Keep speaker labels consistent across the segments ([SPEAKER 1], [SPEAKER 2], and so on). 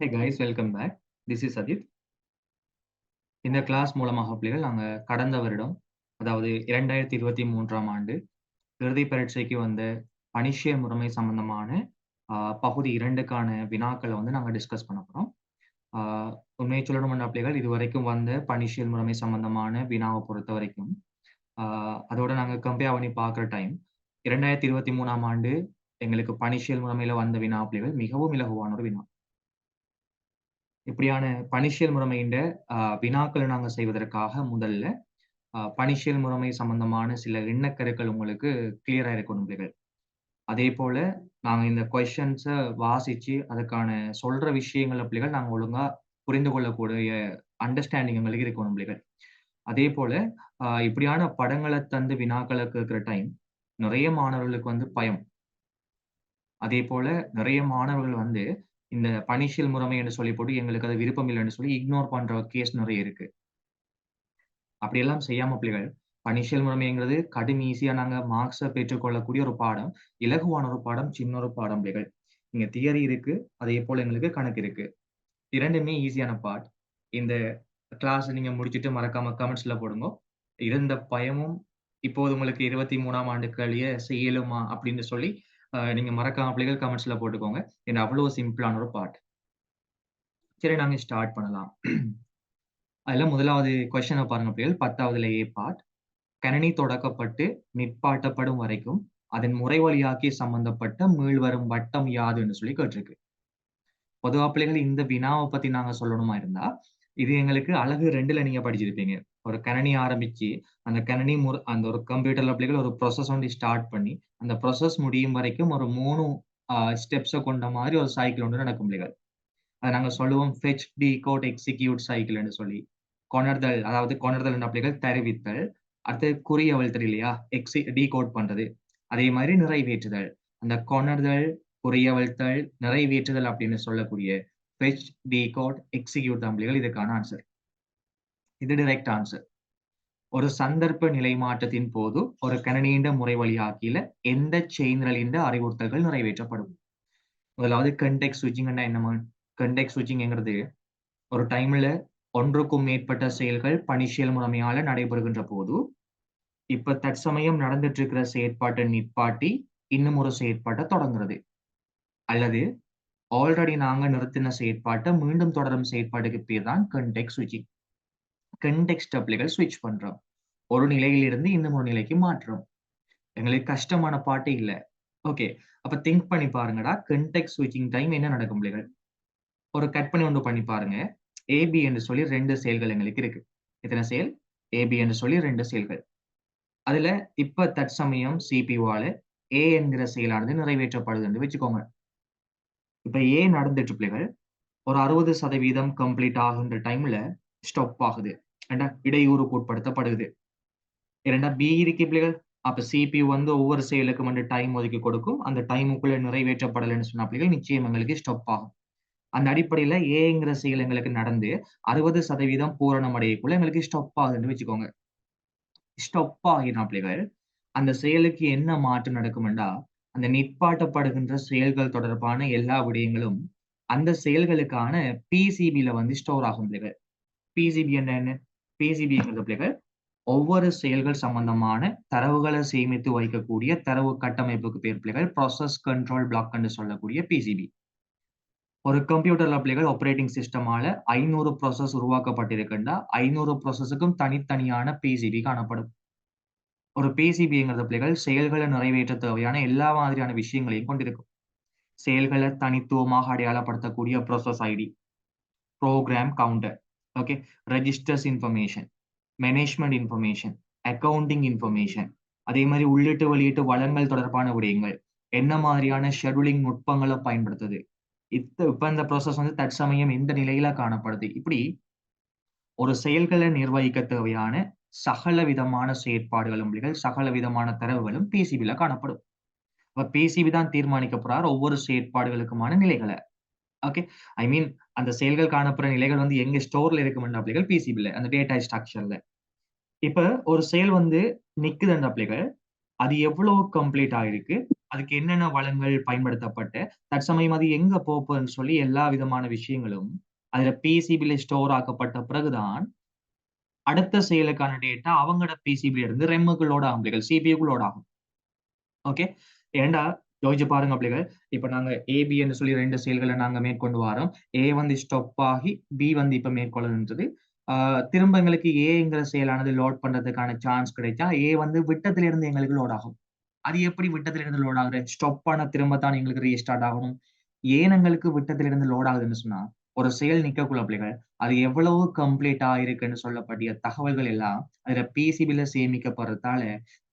[SPEAKER 1] Hey guys, welcome back. This is Adit. இந்த class மூலமாக பிள்ளைகள் கடந்த வருடம், அதாவது 2023ஆம் ஆண்டு இறுதி பரீட்சைக்கு வந்த பணிஷ்ய முறைமை சம்பந்தமான பகுதி 2க்கான வினாக்கள நாங்க டிஸ்கஸ் பண்ண போறோம். ஆ உண்மையை சொல்லணும்னா பிள்ளைகள் இதுவரைக்கும் வந்த பணிஷ்யல் முறைமை சம்பந்தமான வினாவ பொறுத்தவரைக்கும், ஆ அதோட நாங்க கம்பேர் பண்ணி பார்க்குற டைம் 2023ஆம் ஆண்டு எங்களுக்கு பணிஷ்யல் முறைமையில வந்த வினா பிள்ளைகள் மிகவும் இலகுவான ஒரு வினா. இப்படியான பணிஷியல் முறைமையின் வினாக்களை நாங்க செய்வதற்காக முதல்ல பணிஷியல் முறைமை சம்பந்தமான சில எண்ணக்கருக்கள் உங்களுக்கு கிளியரா இருக்கணும் பிள்ளைகள். அதே போல நாங்க இந்த கொஸ்டின்ஸ வாசிச்சு அதுக்கான சொல்ற விஷயங்கள பிள்ளைகள் நாங்க ஒழுங்கா புரிந்து கொள்ளக்கூடிய அண்டர்ஸ்டாண்டிங் எங்களுக்கு இருக்கணும் பிள்ளைகள். அதே போல இப்படியான படங்கள தந்து வினாக்கள கேட்கிற டைம் நிறைய மாணவர்களுக்கு பயம். அதே போல நிறைய மாணவர்கள் இந்த பணிஷியல் முறைமை என்று சொல்லி போட்டு எங்களுக்கு அது விருப்பம் இல்லைன்னு சொல்லி இக்னோர் பண்ற கேஸ் நிறைய இருக்கு. அப்படியெல்லாம் செய்யாம பிள்ளைகள், பணிஷியல் முறைமைங்கிறது கடும் ஈஸியா நாங்க மார்க்ஸ பெற்றுக்கொள்ளக்கூடிய ஒரு பாடம். இலகுவான ஒரு பாடம், சின்ன ஒரு பாடம் பிள்ளைகள். இங்க தியரி இருக்கு, அதே போல எங்களுக்கு கணக்கு இருக்கு. 2மே ஈஸியான பார்ட். இந்த கிளாஸ் நீங்க முடிச்சுட்டு மறக்காம கமெண்ட்ஸ்ல போடுங்க. இருந்த பயமும் இப்போது உங்களுக்கு 23ஆம் ஆண்டுக்குள்ளயே செய்யலுமா அப்படின்னு சொல்லி நீங்க மறக்காம பிள்ளைகள் கமெண்ட்ஸ்ல போட்டுக்கோங்க. ஏன்னா அவ்வளவு சிம்பிளான ஒரு பார்ட். சரி நாங்க ஸ்டார்ட் பண்ணலாம். அதுல முதலாவது கொஸ்டின பாருங்க பிள்ளைகள். 10வதுல ஏ பார்ட். கணினி தொடக்கப்பட்டு நிற்பாட்டப்படும் வரைக்கும் அதன் முறைவழியாக்கி சம்பந்தப்பட்ட மீள்வரும் வட்டம் யாதுன்னு சொல்லி கேட்டிருக்கு. பொதுவா பிள்ளைகள் இந்த வினாவை பத்தி நாங்க சொல்லணுமா இருந்தா, இது எங்களுக்கு அலகு 2ல நீங்க படிச்சிருப்பீங்க. ஒரு கணினி ஆரம்பிச்சு, அந்த கணினி அந்த ஒரு கம்ப்யூட்டர்ல பிள்ளைகள் ஒரு ப்ராசஸ் ஸ்டார்ட் பண்ணி, அந்த ப்ராசஸ் முடியும் வரைக்கும் ஒரு 3 ஸ்டெப்ஸ கொண்ட மாரி ஒரு சைக்கிள் ஒன்று நடக்கும் பிள்ளைகள். அத நாங்க சொல்லுவோம் ஃபெட்ச், டிகோட், எக்ஸிக்யூட் சைக்கிள்ன்னு சொல்லி. கொணர்தல், அதாவது கொணர்தல் என்ற பிள்ளைகள் தருவித்தல். அடுத்து குறி அவிழ்த்தல் இல்லையா? டிகோட் பண்றது. அதே மாதிரி நிறைவேற்றுதல். அந்த கொணர்தல், குறியவிழ்த்தல், நிறைவேற்றுதல் அப்படின்னு சொல்லக்கூடிய ஃபெட்ச், டிகோட், எக்ஸிக்யூட் தான் பிள்ளைகள் இதுக்கான ஆன்சர். இது டைரக்ட் ஆன்சர். ஒரு சந்தர்ப்ப நிலை மாற்றத்தின் போது ஒரு கணினியின் முறை வழியாக்கில எந்த செய்நிரலின் அறிவுறுத்தல்கள் நிறைவேற்றப்படும்? முதலாவது கன்டெக்ஸ்ட் ஸ்விட்சிங்னா என்ன? கன்டெக்ஸ்ட் ஸ்விட்சிங்ங்கிறது ஒரு டைம்ல ஒன்றுக்கும் மேற்பட்ட செயல்கள் பணிஷியல் முறைமையால நடைபெறுகின்ற போது, இப்ப தற்சமயம் நடந்துட்டு இருக்கிற செயற்பாட்டை நிப்பாட்டி, இன்னும் ஒரு செயற்பாட்ட தொடங்குறது. அல்லது ஆல்ரெடி நாங்க நிறுத்தின செயற்பாட்ட மீண்டும் தொடரும் செயற்பாட்டுக்கு பேர் தான் கன்டெக்ஸ்ட் ஸ்விட்சிங். கன்டெக்ஸ்ட் பிள்ளைகள் ஸ்விட்ச் பண்றோம். ஒரு நிலையிலிருந்து இன்னும் ஒரு நிலைக்கு மாற்றுறோம். எங்களுக்கு கஷ்டமான பாட்டே இல்ல. ஓகே. அப்ப திங்க் பண்ணி பாருங்கடா. கன்டெக்ஸ்ட் ஸ்விட்சிங் டைம் என்ன நடக்கும் பிள்ளைகள்? ஒரு கற்பனை ஒன்று பண்ணி பாருங்க. ஏபி என்று சொல்லி 2 செயல்கள் எங்களுக்கு இருக்கு. எத்தனை செயல்? ஏபி என்று சொல்லி 2 செயல்கள். அதுல இப்ப தற்சமயம் சிபியூவால ஏ என்கிற செயலானது நிறைவேற்றப்படுதுன்னு வச்சுக்கோங்க. இப்ப ஏ நடந்துட்டு பிள்ளைகள் ஒரு 60% கம்ப்ளீட் ஆகுன்ற டைம்ல ஸ்டாப் ஆகுது. ஏண்டா இடையூறுக்கு உட்படுத்தப்படுது. இரண்டா பி இருக்கு பிள்ளைகள். அப்ப சிபியூ ஒவ்வொரு செயலுக்கும் டைம் ஒதுக்கி கொடுக்கும். அந்த டைமுக்குள்ள நிறைவேற்றப்படலைன்னு சொன்னா பிள்ளைகள் நிச்சயம் எங்களுக்கு ஸ்டாப் ஆகும். அந்த அடிப்படையில ஏங்கிற செயல் எங்களுக்கு நடந்து 60% பூரணம் அடையக்குள்ள எங்களுக்கு ஸ்டாப் ஆகுதுன்னு வச்சுக்கோங்க. ஸ்டாப் ஆகின பிள்ளைகள் அந்த செயலுக்கு என்ன மாற்றம் நடக்கும்டா, அந்த நிற்பாட்டப்படுகின்ற செயல்கள் தொடர்பான எல்லா விடயங்களும் அந்த செயல்களுக்கான பிசிபில ஸ்டோர் ஆகும் பிள்ளைகள். பிசிபி என்ன? பிசிபிங்கிறது பிள்ளைகள் ஒவ்வொரு செயல்கள் சம்பந்தமான தரவுகளை சேமித்து வைக்கக்கூடிய தரவு கட்டமைப்புக்கு பேர் பிள்ளைகள் ப்ராசஸ் கண்ட்ரோல் பிளாக் என்று சொல்லக்கூடிய பிசிபி. ஒரு கம்ப்யூட்டர்ல பிள்ளைகள் ஆப்பரேட்டிங் சிஸ்டமால 500 ப்ராசஸ் உருவாக்கப்பட்டிருக்குண்டா 500 ப்ராசஸுக்கும் தனித்தனியான பிசிபி காணப்படும். ஒரு பிசிபிங்கிறது பிள்ளைகள் செயல்களை நிறைவேற்ற தேவையான எல்லா மாதிரியான விஷயங்களையும் கொண்டிருக்கும். செயல்களை தனித்துவமாக அடையாளப்படுத்தக்கூடிய process ID, program counter, okay, registers information, management information, accounting information, அதே மாதிரி உள்ளீட்டு வெளியீட்டு வளங்கள் தொடர்பான விடயங்கள், என்ன மாதிரியான ஷெட்யூலிங் நுட்பங்களை பயன்படுத்துது, இப்ப இந்த ப்ராசஸ் தற்சமயம் எந்த நிலையில காணப்படுது, இப்படி ஒரு செயல்களை நிர்வகிக்க தேவையான சகல விதமான செயற்பாடுகளும் சகல விதமான தரவுகளும் பிசிபில காணப்படும். அப்ப பிசிபி தான் தீர்மானிக்க போறார் ஒவ்வொரு செயற்பாடுகளுக்குமான நிலைகளை. ஓகே. ஐ மீன் அந்த செயல்கள் காணப்படுற நிலைகள் எங்க ஸ்டோர்ல இருக்குமென்ற பிள்ளைகள் பிசிபில அந்த டேட்டா ஸ்ட்ரக்சர்ல. இப்ப ஒரு செயல் நிக்குதுன்ற பிள்ளைகள் அது எவ்வளவு கம்ப்ளீட் ஆயிருக்கு, அதுக்கு என்னென்ன வளங்கள் பயன்படுத்தப்பட்டு தற்சமயம் அது எங்க போகுதுன்னு சொல்லி எல்லா விதமான விஷயங்களும் அதுல பிசிபில ஸ்டோர் ஆக்கப்பட்ட பிறகுதான் அடுத்த செயலுக்கான டேட்டா அவங்களோட பிசிபில இருந்து ரெம்முக்கு லோட் ஆகும் பிள்ளைகள், சிபியூக்கு லோட் ஆகும். ஓகே. ஏன்டா யோசிச்சு பாருங்க பிள்ளைகள். இப்ப நாங்க ஏபி என்று சொல்லி 2 செயல்கள நாங்க மேற்கொண்டு வாரோம். ஏ வந்து ஸ்டாப் ஆகி பி வந்து இப்ப மேற்கொள்ளுன்றது. ஆ திரும்ப எங்களுக்கு ஏங்கிற செயலானது லோட் பண்றதுக்கான சான்ஸ் கிடைச்சா, ஏ வந்து விட்டத்திலிருந்து எங்களுக்கு லோட் ஆகும். அது எப்படி விட்டத்திலிருந்து லோட் ஆகுது? ஸ்டாப் ஆன திரும்ப தான் எங்களுக்கு ரீஸ்டார்ட் ஆகணும். ஏன் எங்களுக்கு விட்டத்திலிருந்து லோட் ஆகுதுன்னு சொன்னா, ஒரு செயல் நிக்கக்குள்ள பிள்ளைகள், அது எவ்வளவு கம்ப்ளீட் ஆயிருக்குன்னு சொல்லப்படிய தகவல்கள் எல்லாம் அதுல பிசிபில சேமிக்கப்படுறதால,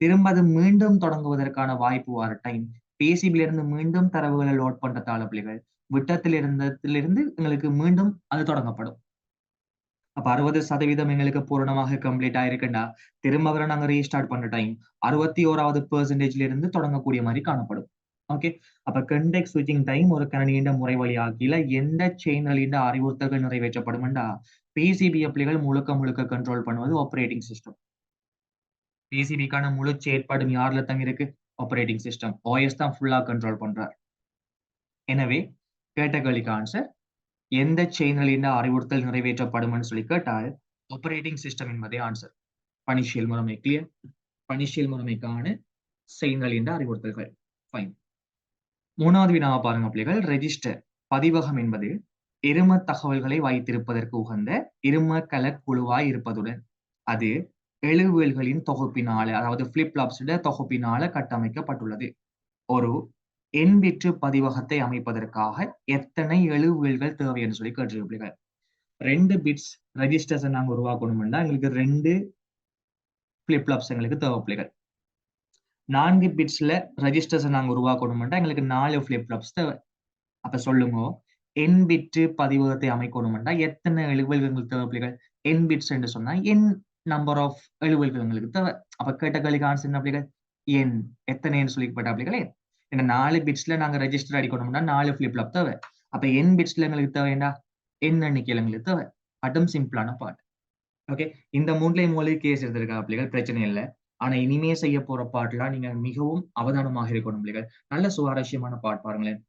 [SPEAKER 1] திரும்ப அது மீண்டும் தொடங்குவதற்கான வாய்ப்பு வர டைம், பிசிபில இருந்து மீண்டும் தரவுகள லோட் பண்றதால பிள்ளைகள், விட்டத்தில் இருந்ததிலிருந்து எங்களுக்கு மீண்டும் அது தொடங்கப்படும். அப்ப 60% எங்களுக்கு பூரணமாக கம்ப்ளீட் ஆயிருக்குன்னா, திரும்ப அவர நாங்க ரீஸ்டார்ட் பண்ற டைம் 61வது பெர்சன்டேஜ்ல இருந்து தொடங்கக்கூடிய மாரி காணப்படும். ஓகே. அப்ப கன்டெக்ஸ்ட் ஸ்விட்சிங் டைம் ஒரு கணினியின் முறை வழியாகில எந்த செயின்களின் அறிவுறுத்தல்கள் நிறைவேற்றப்படுமெண்டா, பிசிபி அப்ளிகள் முழுக்க முழுக்க கண்ட்ரோல் பண்ணுவது ஆப்பரேட்டிங் சிஸ்டம். பிசிபிக்கான முழு செயற்பாடும் யார்ல தங்கியிருக்கு? Operating system. ஓஎஸ் தான் ஃபுல்லா கண்ட்ரோல் பண்றார். எனவே கேட்ட கேள்விக்கு ஆன்சர் எந்த செயின்களின் அறிவுறுத்தல் நிறைவேற்றப்படும்னு சொல்லி கேட்டால், ஆப்பரேட்டிங் சிஸ்டம் என்பதே ஆன்சர். பணிஷியல் முறைமை கிளியர். பணிஷியல் முறைமைக்கான செயின்களின் அறிவுறுத்தல்கள். ஃபைன். 3வது வினாவ பாருங்க பிள்ளைகள். ரெஜிஸ்டர் பதிவகம் என்பது இரும தகவல்களை வைத்திருப்பதற்கு உகந்த இரும கலக்குழுவாய் இருப்பதுடன், அது எழுவுகளின் தொகுப்பினால, அதாவது ஃபிளிப் ஃப்ளாப்ஸ் தொகுப்பினால கட்டமைக்கப்பட்டுள்ளது. ஒரு எண் பிட்டு பதிவகத்தை அமைப்பதற்காக எத்தனை எழுவுகள் தேவை என்று சொல்லி கேட்டிருக்கு பிள்ளைகள். 2 பிட்ஸ் ரெஜிஸ்டர்ஸ நாங்க உருவாக்கணும்னா, எங்களுக்கு 2 ஃபிளிப் ஃப்ளாப்ஸ் எங்களுக்கு தேவை பிள்ளைகள். 4 பிட்ஸ்ல ரெஜிஸ்டர்ஸ நாங்க உருவாக்கணும்னா, எங்களுக்கு 4 ஃபிளிப் ஃப்ளாப்ஸ் தேவை. அப்ப சொல்லுங்க, என் பிட்டு பதிவகத்தை அமைக்கணும்னா எத்தனை எழுவுகள் எங்களுக்கு தேவை பிள்ளைகள்? என் பிட்ஸ் என்று சொன்னா என் நம்பர் ஆஃப் எழுவுகள் எங்களுக்கு தேவை. அப்ப கேட்ட கேள்விக்கு ஆன்சர் என்ன பிள்ளைகள்? என். எத்தனைன்னு சொல்லி கேட்டா பிள்ளைகளே, ஏன்னா 4 பிட்ஸ்ல நாங்க ரெஜிஸ்டர் அடிக்கணும்னா 4 ஃபிளிப் ஃப்ளாப் தேவை. அப்ப என் பிட்ஸ்ல எங்களுக்கு தேவைண்டா என் எண்ணிக்கையில எங்களுக்கு தேவை. அதுவும் சிம்பிளான பார்ட். ஓகே. இந்த 3லயும் மூலையும் கேஸ் எடுத்திருக்கா பிள்ளைகள், பிரச்சனை இல்ல. ஆனா இனிமே செய்ய போற பார்ட்லாம் நீங்க மிகவும் அவதானமாக இருக்கணும் பிள்ளைகள். நல்ல சுவாரஸ்யமான பார்ட் பாருங்களேன்.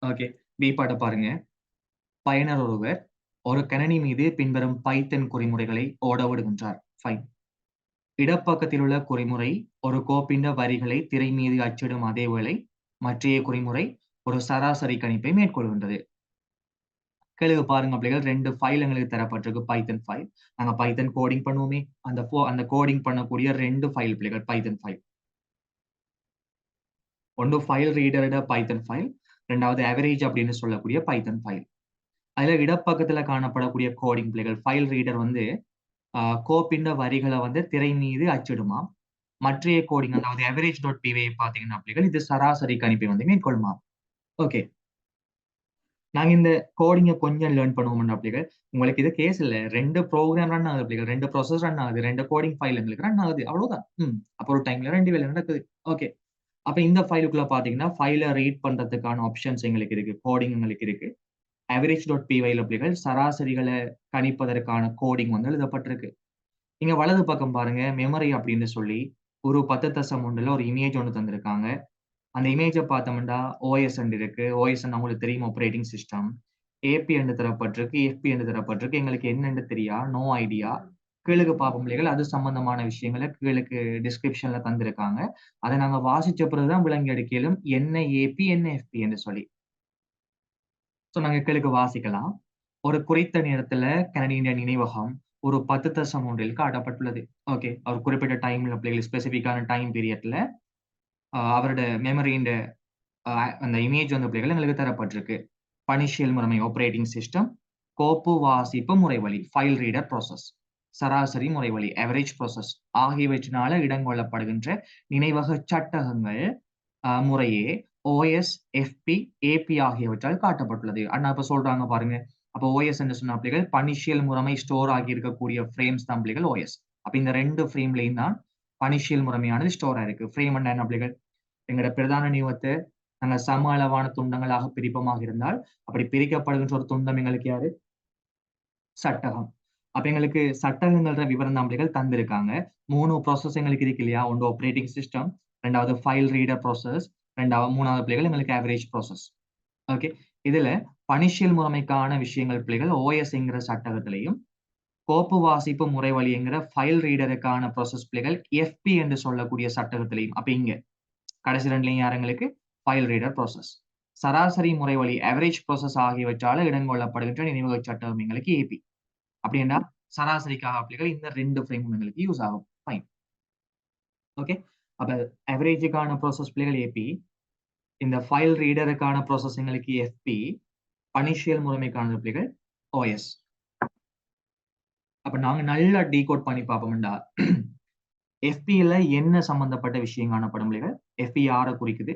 [SPEAKER 1] ஓகே. பி பார்ட்ட பாருங்க. பயனர் ஒருவர் ஒரு கணினி மீது பின்வரும் பைத்தன் குறிமுறைகளை ஓட விடுகின்றார். ஃபைன். இடப்பக்கத்தில் உள்ள குறிமுறை ஒரு கோப்பின் வரிகளை திரை மீது அச்சிடும் அதேவேளை மற்றைய குறிமுறை ஒரு சராசரி கணிப்பை மேற்கொள்கின்றது. கேளுங்க பாருங்க பிள்ளைகள், 2 ஃபைல் எங்களுக்கு தரப்பட்டிருக்கு. பைத்தன் ஃபைல். நாங்க பைத்தன் கோடிங் பண்ணுவோமே, அந்த கோடிங் பண்ணக்கூடிய 2 ஃபைல் பிள்ளைகள், பைத்தன் ஃபைல். ஒன்று ஃபைல் ரீடரோட பைத்தன் ஃபைல், 2வது அவரேஜ் அப்படின்னு சொல்லக்கூடிய பைத்தன் ஃபைல். அதுல இடப்பக்கத்துல காணப்படக்கூடிய கோடிங் பிள்ளைகள், ஃபைல் ரீடர் வந்து கோப்பின் வரிகளை வந்து திரை மீது அச்சிடுமாம். மற்றைய கோடிங், அதாவது average.py பார்த்தீங்கன்னா பிள்ளைகள், இது சராசரி கணிப்பை வந்து மேற்கொள்ளுமாம். ஓகே. நாங்க இந்த கோடிங்க கொஞ்சம் லேர்ன் பண்ணுவோம்னா பிள்ளைகள், உங்களுக்கு இது கேஸ் இல்ல. 2 ப்ரோகிராம் ரன் ஆகுது பிள்ளைகள். 2 ப்ராசஸ் ரன் ஆகுது. 2 கோடிங் ஃபைல் எங்களுக்கு ரன் ஆகுது. அவ்வளவுதான். அப்ப ஒரு டைம்ல 2 வேலை நடக்குது. ஓகே. அப்ப இந்த ஃபைலுக்குள்ள பார்த்தீங்கன்னா, ஃபைல ரீட் பண்றதுக்கான ஆப்ஷன்ஸ் எங்களுக்கு இருக்கு. கோடிங் எங்களுக்கு இருக்கு. average.py பிள்ளைகள் சராசரிகள கணிப்பதற்கான கோடிங் வந்து எழுதப்பட்டிருக்கு. நீங்க வலது பக்கம் பாருங்க, மெமரி அப்படின்னு சொல்லி ஒரு 10.1ல ஒரு இமேஜ் ஒண்ணு தந்திருக்காங்க. அந்த இமேஜ பார்த்தோம்னா, ஓஎஸ் என்று இருக்கு. ஓஎஸ் ன்னா உங்களுக்கு தெரியும், ஆப்பரேட்டிங் சிஸ்டம். ஏபி என்று தரப்பட்டிருக்கு. எஃபி என்று தரப்பட்டிருக்கு. எங்களுக்கு என்னன்னு தெரியா. No idea. கீழுக்கு பார்ப்போம் பிள்ளைகள். அது சம்பந்தமான விஷயங்கள கீழுக்கு டிஸ்கிரிப்ஷன்ல தந்திருக்காங்க. அத நாங்க வாசிச்ச பிறகு தான் விளங்கி எடுக்கலும். என்ன ஏபி, என்ன எஃபி என்று சொல்லி. சோ நாங்க கீழுக்கு வாசிக்கலாம். ஒரு குறித்த நேரத்துல கணினியின் நினைவகம் ஒரு 10.1ல் காட்டப்பட்டுள்ளது. ஓகே. ஒரு குறிப்பிட்ட டைம்ல பிள்ளைகள் ஸ்பெசிஃபிக்கான டைம் பீரியட்ல அவரோட மெமரியின் அந்த இமேஜ் வந்து பிள்ளைகள் எங்களுக்கு தரப்பட்டிருக்கு. பணிஷியல் முறைமை ஆப்பரேட்டிங் சிஸ்டம், கோப்பு வாசிப்பு முறைவழி ஃபைல் ரீடர் ப்ராசஸ், சராசரி முறைவழி அவரேஜ் ப்ராசஸ் ஆகியவற்றினால இடங்கொள்ளப்படுகின்ற நினைவக சட்டகங்கள் முறையே ஓஎஸ், எஃப்பி, ஏபி ஆகியவற்றால் காட்டப்பட்டுள்ளது. அண்ணா இப்ப சொல்றாங்க பாருங்க. அப்ப ஓஎஸ் என்று சொன்ன பிள்ளைகள் பணிஷியல் முறைமை ஸ்டோர் ஆகி இருக்கக்கூடிய ஃப்ரேம்ஸ் தான் பிள்ளைகள் ஓஎஸ். அப்ப இந்த 2 ஃப்ரேம்லயும் தான் பணிஷியல் முறைமையானது ஸ்டோர் ஆயிருக்கு. ஃப்ரேம் என்ன பிள்ளைகள்? எங்களோட பிரதான நினைவகத்தை நாங்க சம அளவான துண்டங்களாக பிரிப்போமாக இருந்தால், அப்படி பிரிக்கப்படுகின்ற ஒரு துண்டம் எங்களுக்கு யாரு? சட்டகம். அப்ப எங்களுக்கு சட்டகங்கள்ன்ற விவரம் தான் பிள்ளைகள் தந்திருக்காங்க. 3 ப்ராசஸ் எங்களுக்கு இருக்கு இல்லையா? ஒன்று ஆப்பரேட்டிங் சிஸ்டம், ரெண்டாவது ஃபைல் ரீடர் ப்ராசஸ், மூணாவது பிள்ளைகள் எங்களுக்கு ஆவரேஜ் ப்ராசஸ். ஓகே, இதுல பணிஷியல் முறைமைக்கான விஷயங்கள் பிள்ளைகள் ஓஎஸ்ங்கிற சட்டகத்திலையும், கோப்பு வாசிப்பு முறை வழிங்கிற ஃபைல் ரீடருக்கான ப்ராசஸ் பிள்ளைகள் எஃப்பி என்று சொல்லக்கூடிய சட்டகத்திலையும். அப்ப இங்க கடைசி ரெண்டுலையும் யாருங்களுக்கு ஃபைல் ரீடர் ப்ராசஸ். சராசரி முறை வழி ஆவரேஜ் ப்ராசஸ் ஆகியவற்றால இடங்கொள்ளப்படுகின்ற நினைவக சட்டகம் எங்களுக்கு ஏபி. அப்படின்னா சராசரிக்காக பிள்ளைகள் இந்த ரெண்டு ஃப்ரேம் எங்களுக்கு யூஸ் ஆகும். ஃபைன். ஓகே, அப்ப ஆவரேஜுக்கான ப்ராசஸ் பிள்ளைகள் ஏபி, இந்த ஃபைல் ரீடருக்கான ப்ராசஸ் எங்களுக்கு எஃப்பி, பணிஷியல் முறைமைக்கான பிள்ளைகள் ஓஎஸ். அப்ப நாங்க நல்லா டீகோட் பண்ணி பார்ப்போம்டா. எஃபில என்ன சம்பந்தப்பட்ட விஷயம் காணப்படும் பிள்ளைகள்? எஃபி யாரை குறிக்குது?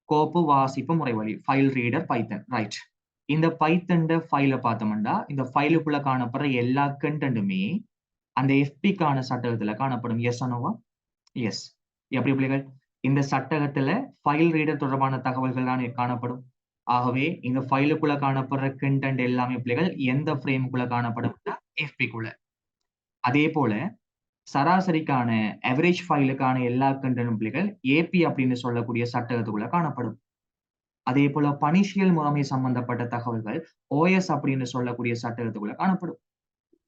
[SPEAKER 1] கோப்பு வாசிப்பு முறை வழி, ஃபைல் ரீடர் பைத்தன், ரைட். இந்த பைத்தன் ஃபைல பார்த்தோம்னா இந்த ஃபைலுக்குள்ள காணப்படுற எல்லா கண்டென்ட்டுமே அந்த எஃபிக்கான சட்டகத்துல காணப்படும். Yes ANOVA? எஸ். எப்படி பிள்ளைகள்? இந்த சட்டகத்துல ஃபைல் ரீடர் தொடர்பான தகவல்கள் தான் காணப்படும். ஆகவே இந்த ஃபைலுக்குள்ள காணப்படுற கண்டென்ட் எல்லாமே பிள்ளைகள் எந்த ஃப்ரேமுக்குள்ள காணப்படும்? எஃபிக்குள்ள. அதே போல சராசரிக்கான அவரேஜ் ஃபைலுக்கான எல்லா கண்டென்ட்டும் பிள்ளைகள் ஏபி அப்படின்னு சொல்லக்கூடிய சட்டகத்துக்குள்ள காணப்படும். அதே போல பணிஷியல் முறைமை சம்பந்தப்பட்ட தகவல்கள் ஓஎஸ் அப்படின்னு சொல்லக்கூடிய சட்டகத்துக்குள்ள காணப்படும்.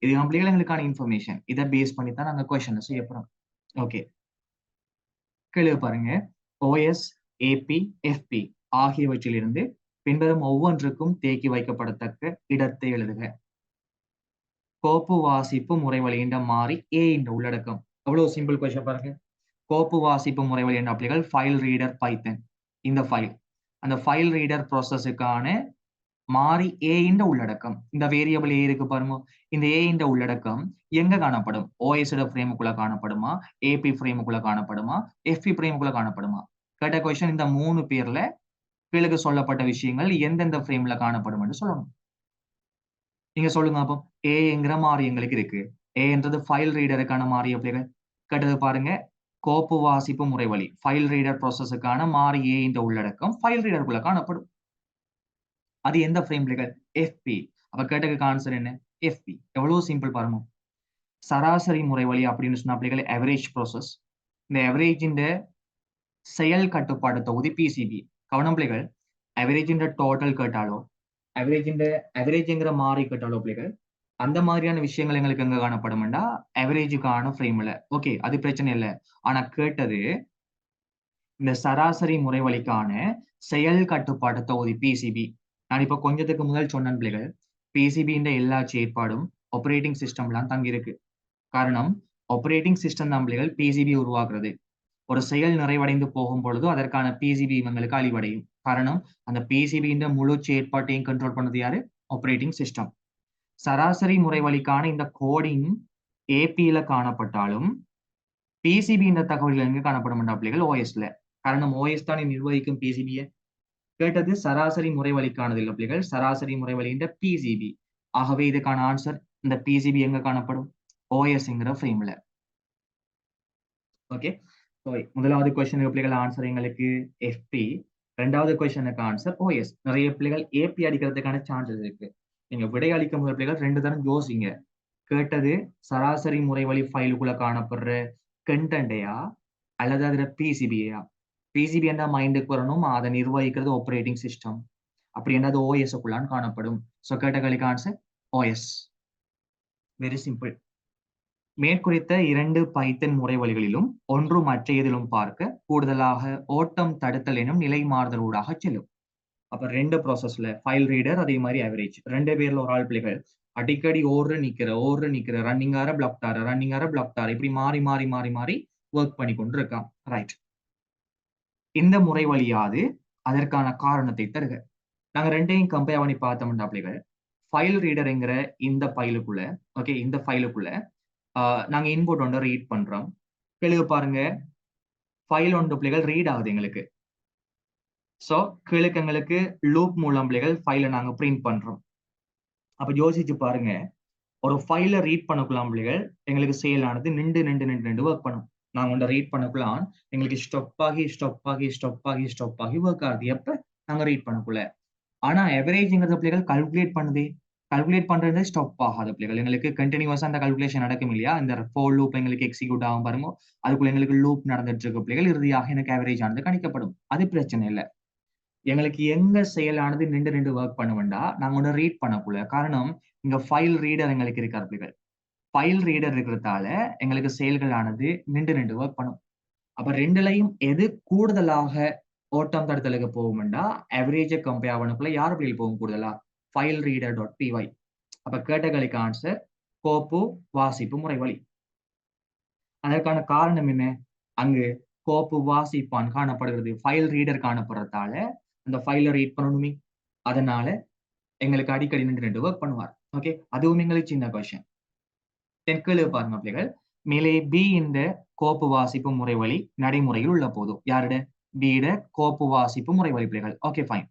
[SPEAKER 1] இது நம்ம பிள்ளைகளுக்கான இன்ஃபர்மேஷன். இதை பேஸ் பண்ணி தான் நாங்க கொஸ்டின் செய்ய போறோம். ஓகே, கேள்வி பாருங்க. ஓஎஸ், ஏபி, எஃப்பி ஆகியவற்றிலிருந்து பின்வரும் ஒவ்வொன்றுக்கும் தேக்கி வைக்கப்படத்தக்க இடத்தை எழுதுக. கோப்பு வாசிப்பு முறை வழியின்ற மாறி ஏ என்ற உள்ளடக்கம். எவ்வளவு சிம்பிள் கொஸ்டின் பாருங்க. கோப்பு வாசிப்பு முறை வழி என்ற பிள்ளைகள் ஃபைல் ரீடர் பைத்தன். இந்த ஃபைல், அந்த ஃபைல் ரீடர் ப்ராசஸுக்கான மாறி ஏ என்ற உள்ளடக்கம். இந்த வேரியபிள் ஏ இருக்கு பாருங்க. இந்த ஏ என்ற உள்ளடக்கம் எங்க காணப்படும்? ஓஎஸ் ஃப்ரேமுக்குள்ள காணப்படுமா, ஏபி ஃப்ரேமுக்குள்ள காணப்படுமா, எஃப்பி ஃப்ரேமுக்குள்ள காணப்படுமா? கேட்ட கொஸ்டின் இந்த மூணு பேர்ல கீழுக்கு சொல்லப்பட்ட விஷயங்கள் எந்தெந்த ஃப்ரேம்ல காணப்படும் என்று சொல்லணும். நீங்க சொல்லுங்க அப்போ. ஏங்கிற மாறி எங்களுக்கு இருக்கு. ஏன்றது ஃபைல் ரீடருக்கான மாறிய பிள்ளைகள். கேட்டது பாருங்க. கோப்பு வாசிப்பு முறை வழி ஃபைல் ரீடர் ப்ராசஸுக்கான மாறி ஏ என்ற உள்ளடக்கம் ஃபைல் ரீடருக்குள்ள காணப்படும். அது எந்த ஃப்ரேம் பிள்ளைகள்? எஃப்பி. அப்ப கேட்டதுக்கு ஆன்சர் என்ன? எஃப்பி. எவ்வளவு சிம்பிள் பாருங்க. சராசரி முறை வழி அப்படின்னு சொன்ன பிள்ளைகள் அவரேஜ் ப்ராசஸ். இந்த அவரேஜின் செயல் கட்டுப்பாடு தொகுதி பிசிபி. கவனம் பிள்ளைகள், அவரேஜின் டோட்டல் கேட்டாலோ, அவரேஜ்ங்கிற மாறி கேட்டாலோ பிள்ளைகள், அந்த மாதிரியான விஷயங்கள் எங்களுக்கு எங்க காணப்படும்டா அவரேஜுக்கான ஃப்ரேம்ல. ஓகே, அது பிரச்சனை இல்லை. ஆனா கேட்டது இந்த சராசரி முறை வழிக்கான செயல் கட்டுப்பாட்டு தொகுதி பிசிபி. நான் இப்ப கொஞ்சத்துக்கு முதல் சொன்னேன் பிள்ளைகள், பிசிபின்ற எல்லா செயற்பாடும் ஆப்பரேட்டிங் சிஸ்டம்லாம் தங்கி இருக்கு. காரணம், ஆப்பரேட்டிங் சிஸ்டம் தான் பிள்ளைகள் பிசிபி உருவாக்குறது. ஒரு செயல் நிறைவடைந்து போகும் பொழுது அதற்கான பிசிபி இவங்களுக்கு அழிவடையும். காரணம், அந்த பிசிபின்ற முழு செயற்பாட்டையும் கண்ட்ரோல் பண்ணது யாரு? Operating system. சராசரி முறை வழிக்கான இந்த கோடிங் ஏபியில காணப்பட்டாலும் பிசிபி இந்த தகவல்கள் எங்க காணப்படும் பிள்ளைகள்? ஓஎஸ்ல. காரணம், ஓஎஸ் தான் நிர்வகிக்கும் பிசிபியை. கேட்டது சராசரி முறை வழிக்கானது இல்ல பிள்ளைகள், சராசரி முறை வழின்ற பிசிபி. ஆகவே இதுக்கான ஆன்சர் இந்த பிசிபி எங்க காணப்படும்? ஓஎஸ்ங்கிற ஃப்ரேம்ல. ஓகே, முதலாவது கொஸ்டினுக்கு பிள்ளைகள் ஆன்சர் எங்களுக்கு எஃப்பி. ரெண்டாவது கொஸ்டினுக்கு ஆன்சர் ஓஎஸ். நிறைய பிள்ளைகள் ஏபி அடிக்கிறதுக்கான சான்சஸ் இருக்கு. நீங்க விடை அளிக்கும் முதல் பிள்ளைகள் ரெண்டு தரம் யோசிங்க. கேட்டது சராசரி முறை வழி ஃபைலுக்குள்ள காணப்படுற கண்டென்ட்டையா அல்லது அதுல பிசிபியா? பிசிபி என்ற மைண்டுக்கு வரணும், அதை நிர்வகிக்கிறது ஆப்பரேட்டிங் சிஸ்டம். அப்படி என்ன அது ஓஎஸ்க்குள்ளான்னு காணப்படும். ஸோ கேட்டகளுக்கு ஆன்சர் ஓஎஸ். Very simple. மேற்குறித்த இரண்டு பைத்தன் முறை வழிகளிலும் ஒன்று மற்றையதிலும் பார்க்க கூடுதலாக ஓட்டம் தடுத்தல் எனும் நிலை மாறுதல் ஊடாக செல்லும். அப்ப ரெண்டு ப்ராசஸ்ல ஃபைல் ரீடர் அதே மாதிரி அவரேஜ் ரெண்டு பேர்ல ஒரு ஆள் பிள்ளைகள் அடிக்கடி ஓடுற நிக்கிற ரன்னிங் ஆற பிளாக் தார இப்படி மாறி மாறி மாறி மாறி ஒர்க் பண்ணி கொண்டு இருக்கான். ரைட். இந்த முறை வழியாது அதற்கான காரணத்தை தருக. நாங்க ரெண்டையும் கம்பேர் பண்ணி பார்த்தோம்னா பிள்ளைகள், ஃபைல் ரீடர்ங்கிற இந்த ஃபைலுக்குள்ள, ஓகே, இந்த ஃபைலுக்குள்ள நாங்க இன்புட் ஒன்று ரீட் பண்றோம். கீழே பாருங்க, ஃபைல் ஒன்று பிள்ளைகள் ரீட் ஆகுது எங்களுக்கு. ஸோ கீழே எங்களுக்கு லூப் மூலம் பிள்ளைகள் ஃபைலை நாங்க பிரிண்ட் பண்றோம். அப்ப யோசிச்சு பாருங்க, ஒரு ஃபைலை ரீட் பண்ணக்குள்ளாம் பிள்ளைகள் எங்களுக்கு சேல் ஆனது நின்று ஒர்க் பண்ணும். நாங்க ஒன்றை ரீட் பண்ணக்குள்ளாம் எங்களுக்கு ஸ்டாப் ஆகி ஒர்க் ஆகுது. எப்ப நாங்க ரீட் பண்ணக்குள்ள. ஆனா அவரேஜ்ங்கிறத பிள்ளைகள் கால்குலேட் பண்ணுதே. கால்குலேட் பண்றது ஸ்டாப் ஆகாத பிள்ளைகள். எங்களுக்கு கன்டினியூவஸா அந்த கால்குலேஷன் நடக்கும் இல்லையா? இந்த ஃபோர் லூப் எங்களுக்கு எக்ஸிக்யூட் ஆகும் பாருங்க. அதுக்குள்ள எங்களுக்கு லூப் நடந்துட்டு இருக்க பிள்ளைகள். இறுதியாக எனக்கு ஆவரேஜ் ஆனது கணிக்கப்படும். அது பிரச்சனை இல்ல. எங்களுக்கு எங்க செயலானது நின்று வொர்க் பண்ணுமெண்டா, நாங்க ஒண்ணு ரீட் பண்ணக்குள்ள. காரணம், இங்க ஃபைல் ரீடர் எங்களுக்கு இருக்கார் பிள்ளைகள். ஃபைல் ரீடர் இருக்கிறதால எங்களுக்கு செயல்களானது நின்று வொர்க் பண்ணும். அப்ப 2லயும் எது கூடுதலாக ஓட்டம் தடுத்தலுக்கு போகும்டா, அவரேஜ கம்பேர் பண்ணக்குள்ள யார் பிள்ளைகள் போகும் கூடுதலா? File reader dot py. அப்ப கேட்டகரிக்கு ஆன்சர் கோப்பு வாசிப்பு முறைவழி. அதற்கான காரணம் என்ன? அங்கு கோப்பு வாசிப்பான் காணப்படுகிறது. ஃபைல் ரீடர் காணப்படுறதால, அந்த ஃபைல ரீட் பண்ணணுமே. அதனால எங்களுக்கு அடிக்கடி நின்று வொர்க் பண்ணுவார். ஓகே. அதுவும் எங்களுக்கு சின்ன கொஸ்டின். தெற்குல பாருங்க பிள்ளைகள். மேலே B இந்த கோப்பு வாசிப்பு முறைவழி நடைமுறையில் உள்ள போது. யாருட? B ட கோப்பு வாசிப்பு முறைவழி பிள்ளைகள். Okay fine.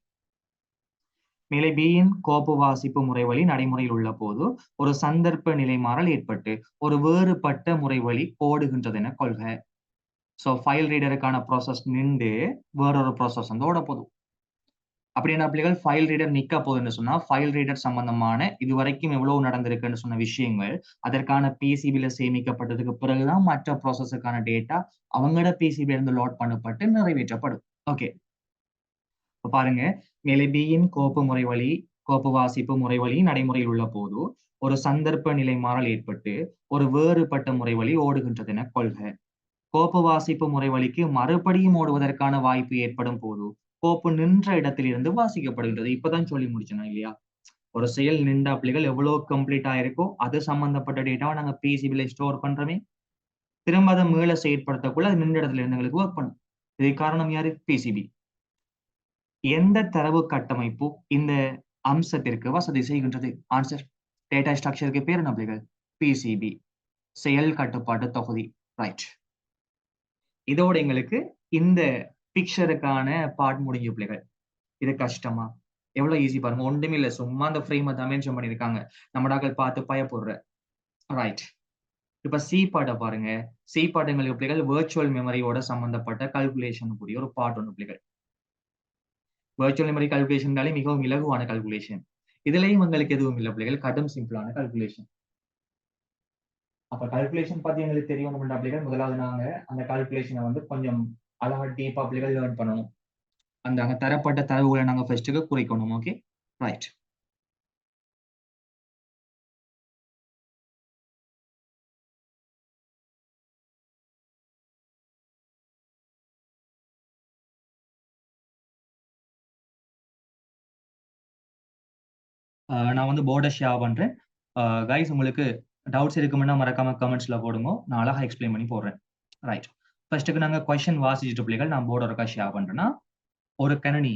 [SPEAKER 1] மேலே B யின் கோப்பு வாசிப்பு முறைவழி நடைமுறையில் உள்ள போது, ஒரு சந்தர்ப்ப நிலைமாறல் ஏற்பட்டு, ஒரு வேறுபட்ட முறைவழி ஓடுகின்றதென கொள்க. சோ ஃபைல் ரீடருக்கான ப்ராசஸ் நின்று வேறொரு ப்ராசஸ் வந்து ஓடப்போகுது. அப்படின்னா பிள்ளைகள் ஃபைல் ரீடர் நிக்க போகுதுன்னு சொன்னா, ஃபைல் ரீடர் சம்பந்தமான இதுவரைக்கும் எவ்வளவு நடந்திருக்குன்னு சொன்ன விஷயங்கள், அதற்கான பிசிபில சேமிக்கப்பட்டதுக்கு பிறகுதான் மற்ற ப்ராசஸுக்கான டேட்டா அவங்களோட பிசிபில இருந்து லோட் பண்ணப்பட்டு நிறைவேற்றப்படும். ஓகே. இப்ப பாருங்க, மேலே B யின் கோப்பு முறைவழி, கோப்பு வாசிப்பு முறைவழி நடைமுறையில் உள்ள போது, ஒரு சந்தர்ப்ப நிலை மாறல் ஏற்பட்டு, ஒரு வேறுபட்ட முறைவழி ஓடுகின்றதென கொள்க. கோப்பு வாசிப்பு முறைவழிக்கு மறுபடியும் ஓடுவதற்கான வாய்ப்பு ஏற்படும் போது, கோப்பு நின்ற இடத்திலிருந்து வாசிக்கப்படுகின்றது. இப்பதான் சொல்லி முடிச்சேனா இல்லையா? ஒரு செயல் நின்ற பிள்ளைகள் எவ்வளவு கம்ப்ளீட் ஆயிருக்கோ, அது சம்பந்தப்பட்ட டேட்டாவை நாங்க பிசிபில ஸ்டோர் பண்றோமே. திரும்ப அதை மீள செயற்படுத்தக்குள்ள அது நின்ற இடத்துல இருந்து எங்களுக்கு ஒர்க் பண்ணும். இதுக்கு காரணம் யாரு? பிசிபி. எந்த தரவு கட்டமைப்பு இந்த அம்சத்திற்கு வசதி செய்கின்றது? ஆன்சர். டேட்டா ஸ்ட்ரக்சருக்கு பேர் என்ன பிள்ளைகள்? பிசிபி. செயல் கட்டுப்பாட்டு தொகுதி. ரைட். இதோட எங்களுக்கு இந்த பிக்சருக்கான பார்ட் முடிஞ்ச பிள்ளைகள். இது கஷ்டமா? எவ்வளவு ஈஸி பாருங்க. ஒண்ணுமே இல்ல. சும்மா அந்த ஃப்ரேம தான் மென்ஷன் பண்ணியிருக்காங்க. நம்மடாக்கள் பார்த்து பயப்படுற. ரைட். இப்ப சி பார்ட்ட பாருங்க. சி பார்ட் எங்களுக்கு பிள்ளைகள் வெர்ச்சுவல் மெமரியோட சம்பந்தப்பட்ட கால்குலேஷன் கூடிய ஒரு பார்ட் ஒண்ணு பிள்ளைகள். வெர்ச்சுவல் மெமரி கால்குலேஷன்னாலே மிகவும் இலகுவான கால்குலேஷன். இதுலயும் எங்களுக்கு எதுவும் இல்ல பிள்ளைகள். கடும் சிம்பிளான கால்குலேஷன். அப்ப கால்குலேஷன் பத்தி எங்களுக்கு தெரியணும்னா பிள்ளைகள், முதலாவது நாங்க அந்த கால்குலேஷனை வந்து கொஞ்சம் அழகா டீப்பா பிள்ளைகள் லேர்ன் பண்ணணும். அந்த அங்க தரப்பட்ட தரவுகளை நாங்க ஃபர்ஸ்ட்டுக்கு குறிக்கணும். ஓகே. ரைட். நான் வந்து போர்ட ஷேர் பண்றேன். கைஸ் உங்களுக்கு டவுட்ஸ் இருக்குமுன்னா மறக்காம கமெண்ட்ஸ்ல போடுங்க. நான் அழகா எக்ஸ்பிளைன் பண்ணி போடுறேன். ரைட். ஃபர்ஸ்ட்டுக்கு நாங்க கொஸ்டின் வாசிச்சுட்டு பிள்ளைகள் நான் போர்ட ஒருக்கா ஷேர் பண்றேன்னா, ஒரு கணினி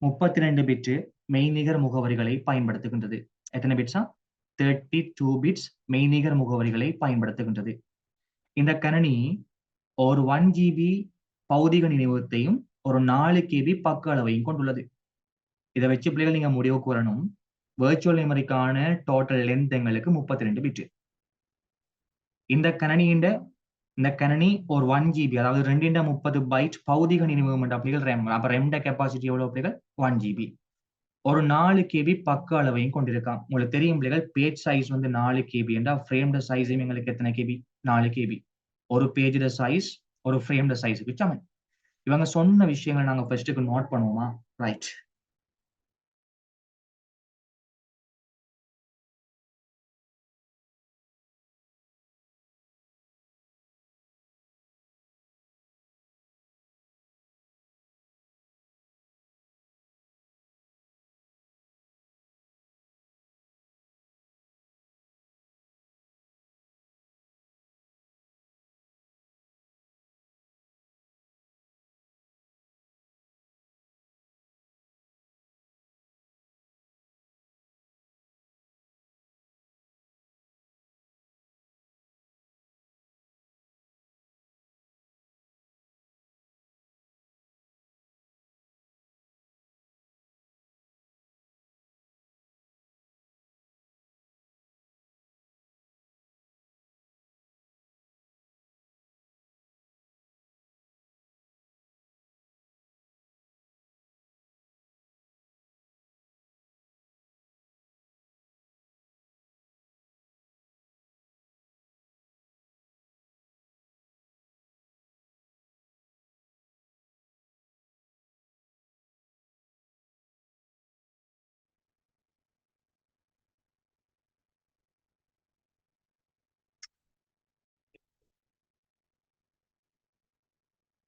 [SPEAKER 1] 32 பிட் மெய்நிகர் முகவரிகளை பயன்படுத்துகின்றது. எத்தனை பிட்ஸா? 32 பிட்ஸ் மெய்நிகர் முகவரிகளை பயன்படுத்துகின்றது. இந்த கணினி ஒரு 1 ஜிபி பௌதிக நினைவகத்தையும், ஒரு 4 கேபி பக்க அளவையும் கொண்டுள்ளது. இதை வச்சு பிள்ளைகள் நீங்க முடிவுக்கு வரணும். வெர்ச்சுவல் மெமரிக்கான டோட்டல் லென்த் எங்களுக்கு 32 பிட். இந்த கணினியின் இந்த கணினி ஒரு 1 ஜிபி அதாவது 230 பைட் பௌதிக நினைவகம் என்ற பிள்ளைகள் ரேம். அப்ப ரேம்ட கெப்பாசிட்டி எவ்வளவு பிள்ளைகள்? 1 ஜிபி. ஒரு 4 கேபி பக்க அளவையும் கொண்டிருக்கான். உங்களுக்கு தெரியும் பிள்ளைகள், பேஜ் சைஸ் வந்து 4 கேபி என்றா ஃப்ரேம்ட சைஸும் எங்களுக்கு எத்தனை கேபி? 4 கேபி. ஒரு பேஜோட சைஸ் ஒரு ஃப்ரேம்ட சைஸுக்கு சமம். இவங்க சொன்ன விஷயங்களை நாங்க ஃபர்ஸ்ட்டுக்கு நோட் பண்ணுவோமா? ரைட்.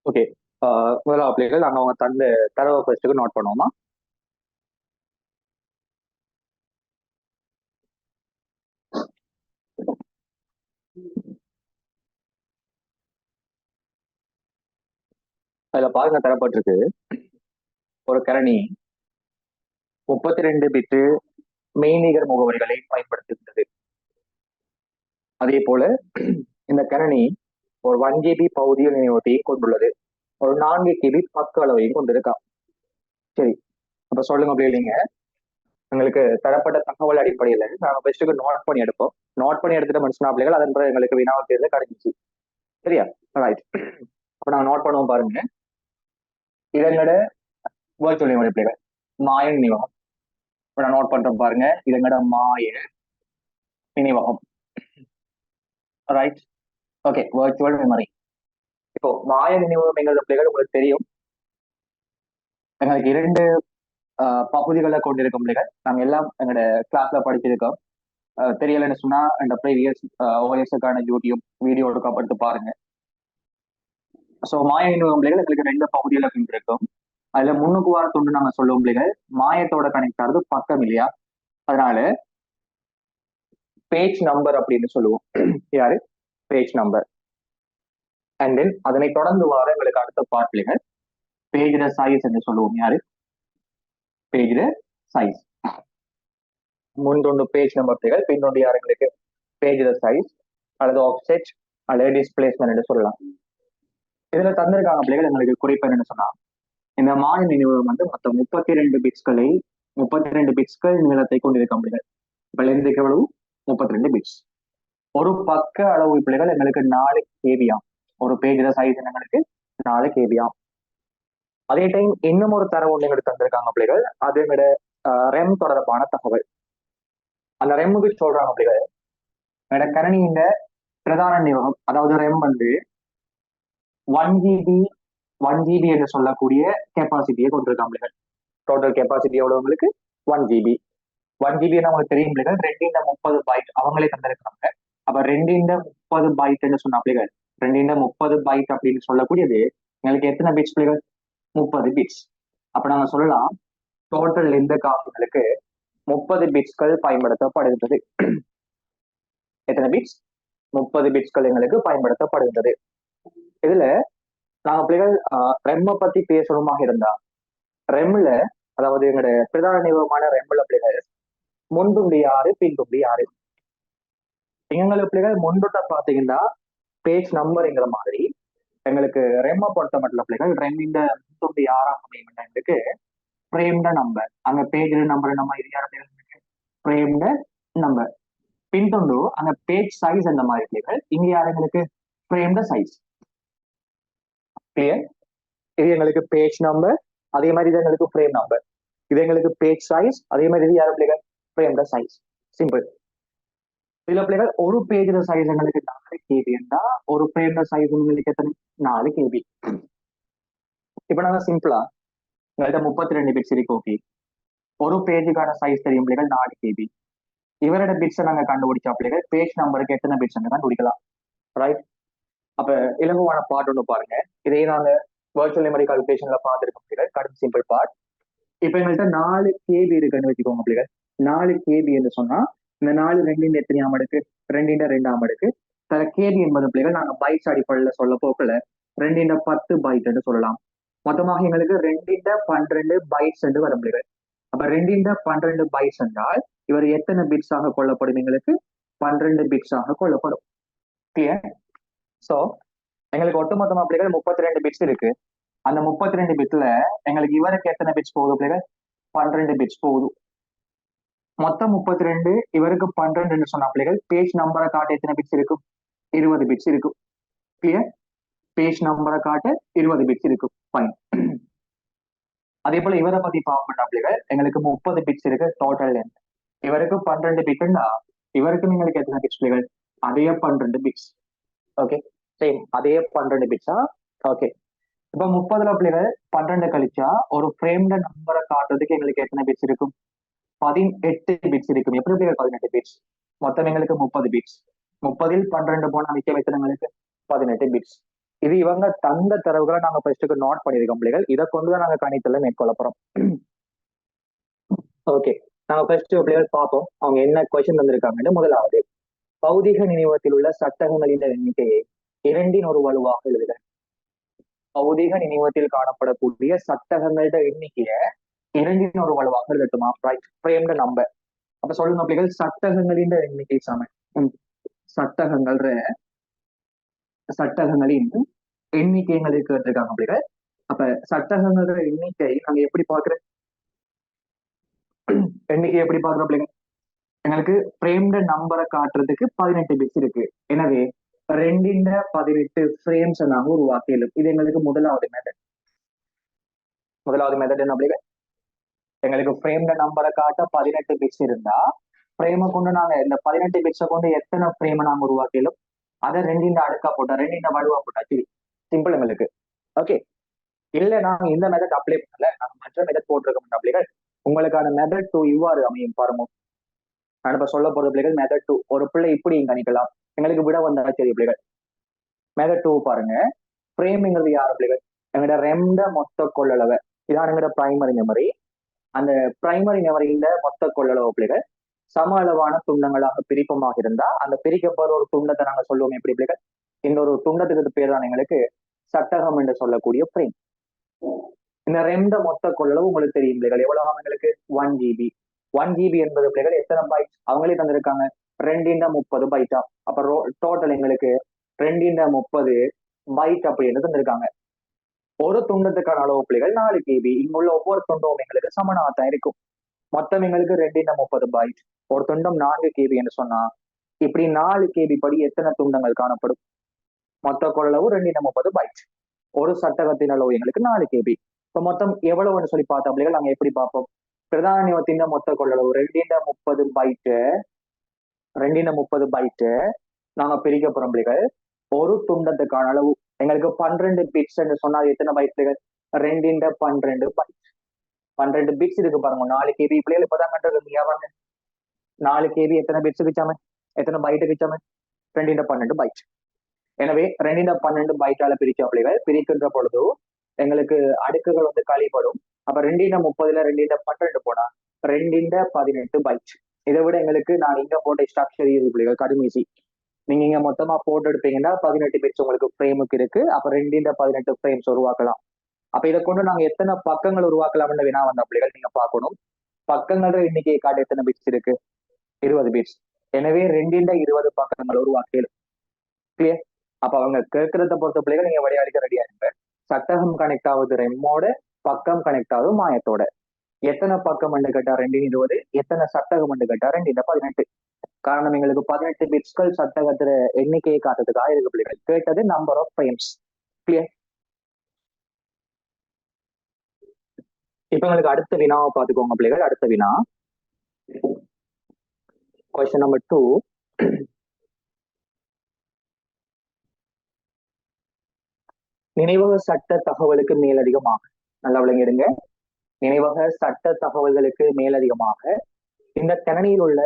[SPEAKER 2] ஓகே, முதலாவது பிள்ளைகள் நாங்கள் அவங்க தந்த தரவை ஃபர்ஸ்ட்டுக்கு நோட் பண்ணுவோமா? அதுல பாருங்க, தரப்பட்டிருக்கு ஒரு கரணி 32 பிட்டு மெய்நிகர் முகவரிகளை பயன்படுத்துகின்றது. அதே போல இந்த கரணி ஒரு 1 GB பகுதியில் நினைவகத்தையும் கொண்டுள்ளது. ஒரு 4 KB பக்க அளவையும் கொண்டிருக்கா. சரி, அப்ப சொல்லுங்க பிள்ளைங்க, எங்களுக்கு தரப்பட்ட தகவல் அடிப்படையில நாங்க ஃபர்ஸ்ட்டுக்கு நோட் பண்ணி எடுப்போம். நோட் பண்ணி எடுத்துட்டு மனுஷனா பிள்ளைகள் அதன் பிறகு எங்களுக்கு வினாவு தேர்தல் கிடைச்சிச்சு. சரியா? ரைட். அப்ப நாங்க நோட் பண்ணுவோம் பாருங்க. இதனோட வேர்ச்சுவல் மெமரி பிள்ளைகள் மாய நினைவகம். இப்ப நான் நோட் பண்றேன் பாருங்க, இதனோட மாய நினைவகம். ரைட். Okay, virtual memory. இப்போ மாய நினைவகம் எங்களோட பிள்ளைகள் உங்களுக்கு தெரியும், எங்களுக்கு 2 பகுதிகளை கொண்டிருக்கும் பிள்ளைகள். நாங்க எல்லாம் எங்களோட கிளாஸ்ல படிச்சிருக்கோம். தெரியலன்னு சொன்னா இந்த ப்ரீவியஸ் ஓஎஸ்க்கான யூடியூப் வீடியோ எடுக்கப்படுத்து பாருங்க. ஸோ மாய நினைவகம் பிள்ளைகள் எங்களுக்கு 2 பகுதிகளை கொண்டிருக்கும். அதுல முன்னுக்கு வார துண்டு நாங்க சொல்லுவோம் பிள்ளைகள், மாயத்தோட கனெக்ட் ஆகுது பக்கம் இல்லையா, அதனால பேஜ் நம்பர் அப்படின்னு சொல்லுவோம். யாரு? Page number. அண்ட் தென் அதனை தொடர்ந்து வார எங்களுக்கு அடுத்த பார்ட் பிள்ளைகள் பேஜ்ல சைஸ் என்று சொல்லுவோம். யாரு? பேஜ்ல சைஸ். முன்தொண்டு பேஜ் நம்பர் பிள்ளைகள், பின்னொண்டு யார் எங்களுக்கு பேஜ்ல சைஸ் அல்லது ஆஃப்செட் அல்லது டிஸ்பிளேஸ்மெண்ட் என்று சொல்லலாம். இதுல தந்திருக்காங்க பிள்ளைகள் எங்களுக்கு குறிப்பு என்னன்னு சொன்னா, இந்த மாய நினைவகம் வந்து மொத்தம் 32 பிட்ஸ்களை 32 பிட்ஸ்கள் நீளத்தை கொண்டிருக்க பிள்ளைகள். இப்ப லென்த்துக்கு எவ்வளவு? 32 பிட்ஸ். ஒரு பக்க அளவு பிள்ளைகள் எங்களுக்கு 4 கேபியாம். ஒரு பேஜ்ல சைஸ் எங்களுக்கு 4 கேபியாம். அதே டைம் இன்னும் ஒரு தரவு ஒன்று எங்களுக்கு தந்திருக்காங்க பிள்ளைகள், அது எங்களோட ரெம் தொடர்பான தகவல். அந்த ரெம்முக்கு சொல்றாங்க பிள்ளைகள், எங்களோட கணினியின் பிரதான நினைவகம் அதாவது ரெம் வந்து 1 GB என்று சொல்லக்கூடிய கெப்பாசிட்டியை கொண்டிருக்காங்க பிள்ளைகள். டோட்டல் கெப்பாசிட்டி எவ்வளவு உங்களுக்கு? 1 GB. 1 GB நமக்கு தெரியும் பிள்ளைகள், 2 பைட் அவங்களே தந்திருக்காங்க. அப்ப 2 பைட்ன்னு சொன்ன பிள்ளைகள், 2 பைட் அப்படின்னு சொல்லக்கூடியது எங்களுக்கு எத்தனை பிட்ஸ் பிள்ளைகள்? 30 பிட்ஸ். அப்ப நாங்க சொல்லலாம் டோட்டல் இந்த காப்புகளுக்கு 30 பிட்ஸ்கள் பயன்படுத்தப்படுகிறது. எத்தனை பிட்ஸ்? 30 பிட்ஸ்கள் எங்களுக்கு பயன்படுத்தப்படுகிறது. இதுல நாங்க பிள்ளைகள் ரெம்ம பத்தி பேசணுமாக இருந்தா, ரெம்ல அதாவது எங்களுடைய பிரதான நிறுவனமான ரெம்ல பிள்ளைகள் முன்துண்டி 6 பின்துண்டி 6. எங்களுக்கு பிள்ளைகள் முன்துட்ட பாத்தீங்கன்னா பேஜ் நம்பர்ங்கிற மாதிரி எங்களுக்கு ரெம்ம பொறுத்த மட்டும் பிள்ளைகள் ரெண்டின் முன்துண்டி 6ஆம் அமையும் எங்களுக்கு ஃப்ரேம்ட நம்பர். அங்க பேஜ் நம்பர் நம்ம இது யார் ஃப்ரேம்ட நம்பர். பின்தொண்டு அங்க பேஜ் சைஸ் அந்த மாதிரி பிள்ளைகள், இங்க யார் எங்களுக்கு ஃப்ரேம்ட சைஸ். கிளியர்? இது எங்களுக்கு பேஜ் நம்பர், அதே மாதிரி இது எங்களுக்கு ஃப்ரேம் நம்பர். இது எங்களுக்கு பேஜ் சைஸ், அதே மாதிரி இது யார் பிள்ளைகள்? ஃப்ரேம்ட சைஸ். சிம்பிள். இதுல பிள்ளைகள் ஒரு பேஜ்ல சைஸ் எங்களுக்கு 4 KB இருந்தா ஒரு ஃப்ரேம்ட சைஸ் உங்களுக்கு எத்தனை? 4 KB. இப்ப நாங்க சிம்பிளா எங்கள்கிட்ட 32 பிட்ஸ் இருக்கு. ஓகே, ஒரு பேஜுக்கான சைஸ் தெரியும் பிள்ளைகள் 4 KB. இவரோட பிட்ஸை நாங்க கண்டுபிடிச்சா பிள்ளைகள் பேஜ் நம்பருக்கு எத்தனை பிட்ஸ் கண்டுபிடிக்கலாம். ரைட்? அப்ப இலகுவான பார்ட் ஒன்று பாருங்க. இதே நாங்க வர்ச்சுவல் மெமரி கால்குலேஷன்ல பார்த்துருக்க பிள்ளைகள், கடும் சிம்பிள் பார்ட். இப்ப எங்கள்கிட்ட 4 KB இருக்குன்னு வச்சுக்கோங்க பிள்ளைகள். 4 KB என்று சொன்னா இந்த 4 2 எத்தனையாம் அடுக்கு? 2 2ஆம் அடுக்கு. சில KB என்பது பிள்ளைகள் நாங்க பைட்ஸ் அடிப்படையில் சொல்ல போக்கல 2 10 பைட் என்று சொல்லலாம். மொத்தமாக எங்களுக்கு 2 12 பைட்ஸ் என்று வரும் பிள்ளைகள். அப்ப 2 12 பைட்ஸ் என்றால் இவர் எத்தனை பிட்ஸ் ஆக கொள்ளப்படும்? எங்களுக்கு 12 பிட்ஸ் ஆக கொள்ளப்படும். கிளியர்? சோ எங்களுக்கு ஒட்டுமொத்தமா பிள்ளைகள் 32 பிட்ஸ் இருக்கு. அந்த 32 பிட்ல எங்களுக்கு இவருக்கு எத்தனை பிட்ஸ் போகுது பிள்ளைகள்? 12 பிட்ஸ் போகுது. மொத்தம் 32, இவருக்கு 12 சொன்ன பிள்ளைகள் பேஜ் நம்பரை காட்ட எத்தனை பிட்ஸ் இருக்கும்? 20 பிட்ஸ் இருக்கும். கிளியர்? பேஜ் நம்பரை காட்ட 20 பிட்ஸ் இருக்கும். ஃபைன். அதே போல இவரை பத்தி பார்ப்போம் பிள்ளைகள், எங்களுக்கு 30 பிட்ஸ் இருக்கு டோட்டல் லென்த். இவருக்கு 12 பிட்னா இவருக்கு எங்களுக்கு எத்தனை பிட்ஸ் பிள்ளைகள்? அதே 12 பிட்ஸ். ஓகே, சேம் அதே 12 பிட்ஸா? ஓகே. இப்ப 30ல பிள்ளைகள் 12 கழிச்சா ஒரு ஃப்ரேம்ல நம்பரை காட்டுறதுக்கு எங்களுக்கு எத்தனை பிட்ஸ் இருக்கும்? 18 பிட்ஸ் இருக்கும். எப்படி பிள்ளைகள் 18 பிட்ஸ்? மொத்தம் எங்களுக்கு 30 பிட்ஸ். 30ல் 12 போனா மிச்சம் எத்தனை எங்களுக்கு? 18 பிட்ஸ். இது இவங்க தந்த தரவுகளை நாங்க ஃபர்ஸ்ட்டுக்கு நோட் பண்ணியிருக்கோம் பிள்ளைகள். இதை கொண்டுதான் நாங்க கணித்தல மேற்கொள்ள போறோம். ஓகே, நாங்க ஃபர்ஸ்ட் பிள்ளைகள் பார்ப்போம் அவங்க என்ன கொஸ்டின் தந்திருக்காங்கன்னு. முதலாவது, பௌதிக நினைவகத்தில் உள்ள சட்டகங்களின் எண்ணிக்கையை 2 ஒரு வலுவாக எழுதுக. பௌதிக நினைவகத்தில் காணப்படக்கூடிய சட்டகங்களோட எண்ணிக்கையை 2 ஒரு வலுவாக எழுதட்டுமா? ஃப்ரேம்ட நம்பர். அப்ப சொல்லுங்க பிள்ளைகள், சட்டகங்களின் எண்ணிக்கை சமம் சட்டகங்களின் எண்ணிக்கைகளை கேட்டிருக்காங்க பிள்ளைகள். அப்ப சட்டகங்களோட எண்ணிக்கை நாங்க எப்படி பாக்குறோம்? எண்ணிக்கை எப்படி பாக்குறோம் பிள்ளைகள்? எங்களுக்கு ஃப்ரேம்ட நம்பரை காட்டுறதுக்கு 18 பிட்ஸ் இருக்கு. எனவே 2 ஃப்ரேம்ஸ் நாங்க உருவாக்கியலும். இது எங்களுக்கு முதலாவது மெத்தட். என்ன பிள்ளைகள்? எங்களுக்கு ஃப்ரேம்ட நம்பரை காட்ட 18 பிட்ஸ் இருந்தா ஃப்ரேமை கொண்டு நாங்க இந்த 18 பிட்ஸை கொண்டு எத்தனை ஃப்ரேமை நாங்க உருவாக்கியலும் அதை 2 அடுக்கா போட்டா 2 வலுவா போட்டா சரி, சிம்பிள் எங்களுக்கு. ஓகே, இல்ல நாங்க இந்த மெத்தட் அப்ளை பண்ணல, நாங்க மற்ற மெத்தட் போட்டிருக்க பிள்ளைகள். உங்களுக்கான மெத்தட் 2 இவ்வாறு அமையும் பாருங்க. நான் இப்ப சொல்ல போற பிள்ளைகள் மெத்தட் 2. ஒரு பிள்ளை இப்படி கணிக்கலாம், எங்களுக்கு விட வந்தா சரி பிள்ளைகள். மெத்தட் 2 பாருங்க. ஃப்ரேம்ங்கிறது யாரு பிள்ளைகள்? எங்களோட ரெண்ட மொத்த கொள்ளளவை, இதான் எங்களோட பிரைமரி மெமரி. அந்த பிரைமரி மெமரியில மொத்த கொள்ளளவு பிள்ளைகள் சம அளவான துண்டங்களாக பிரிப்பமாக இருந்தா அந்த பிரிக்கப்படுற ஒரு துண்டத்தை நாங்க சொல்லுவோம் எப்படி பிள்ளைகள்? இன்னொரு துண்டத்துக்கு பேர் தான் எங்களுக்கு சட்டகம் என்று சொல்லக்கூடிய ஃப்ரேம். இந்த ரெண்ட மொத்த கொள்ளளவு உங்களுக்கு தெரியும் பிள்ளைகள் எவ்வளவு? எங்களுக்கு 1 GB. 1 GB என்பது பிள்ளைகள் எத்தனை பைட்? அவங்களே தந்திருக்காங்க 230 பைட்டா. அப்ப டோட்டல் எங்களுக்கு 230 பைட் அப்படின்னு தந்திருக்காங்க. ஒரு துண்டத்துக்கான அளவு பிள்ளைகள் 4 KB. இங்குள்ள ஒவ்வொரு துண்டமும் எங்களுக்கு சமனாகத்தான் இருக்கும். மொத்தம் எங்களுக்கு 230 பைட். ஒரு துண்டம் 4 KB என்று சொன்னா இப்படி 4 KB படி எத்தனை துண்டங்கள் காணப்படும்? மொத்த கொள்ளளவு 230 பைட். ஒரு சட்டகத்தின் அளவு எங்களுக்கு 4 KB. இப்ப மொத்தம் எவ்வளவுன்னு சொல்லி பார்த்தா பிள்ளைகள் நாங்க எப்படி பார்ப்போம்? பிரதான நியமத்தின் மொத்த கொள்ளளவு 230 பைட்டு நாங்க பிரிக்க போறோம் பிள்ளைகள். ஒரு துண்டத்துக்கான அளவு எங்களுக்கு 12 பிட்ஸ் என்று சொன்னா எத்தனை பைட் பிள்ளைகள்? 2 பைட். 12 பிட்ஸ் இருக்கு பாருங்க. 4 KB பிள்ளைகள் இப்பதான் கட்டுறது. 4 KB எத்தனை பிட்ஸ் கிச்சாம? எத்தனை பைட்டு கிச்சாம? 2 பைட். எனவே 2 பைட்டால பிரிச்ச பிள்ளைகள் பிரிக்கின்ற பொழுது எங்களுக்கு அடுக்குகள் கழிப்படும். அப்ப 230ல 2 போனா 2 பைட். இதை விட எங்களுக்கு நான் இங்க போட்ட ஸ்ட்ரக்சர் இருக்கு பிள்ளைகள் கடுமைசி. நீங்க இங்க மொத்தமா போட்டு எடுப்பீங்கன்னா 18 பிட்ஸ் உங்களுக்கு ஃப்ரேமுக்கு இருக்கு. அப்ப 2 ஃப்ரேம்ஸ் உருவாக்கலாம். அப்ப இதை கொண்டு நாங்க எத்தனை பக்கங்கள் உருவாக்கலாம்னு வினா வந்த பிள்ளைகள் நீங்க பார்க்கணும். பக்கங்களோட எண்ணிக்கையை காட்ட எத்தனை பிட்ஸ் இருக்கு? 20 பிட்ஸ். எனவே 20 பக்கங்கள் உருவாக்கலாம். கிளியர்? அப்ப அவங்க கேட்கறத பொறுத்த பிள்ளைகள் நீங்க விளையாடிக்க ரெடியா இருங்க. சட்டகம் கனெக்ட் ஆகுது ரெம்மோட, பக்கம் கனெக்ட் ஆகுது மாயத்தோட. எத்தனை பக்கம் கேட்டா 220, எத்தனை சட்டகம் கேட்டா 218. காரணம் எங்களுக்கு 18 பிட்ஸ்கள் சட்டகத்துல எண்ணிக்கையை காட்டுறதுக்காக இருக்கு பிள்ளைகள். கேட்டது நம்பர் ஆஃப் ஃப்ரேம்ஸ். கிளியர்? இப்ப எங்களுக்கு அடுத்த வினாவை பார்த்துக்கோங்க பிள்ளைகள். அடுத்த வினா கொஸ்டின் நம்பர் 2. நினைவக சட்ட தகவலுக்கு மேலதிகமாக, நல்லா விளங்கிடுங்க, நினைவக சட்ட தகவல்களுக்கு மேலதிகமாக இந்த கணினியில் உள்ள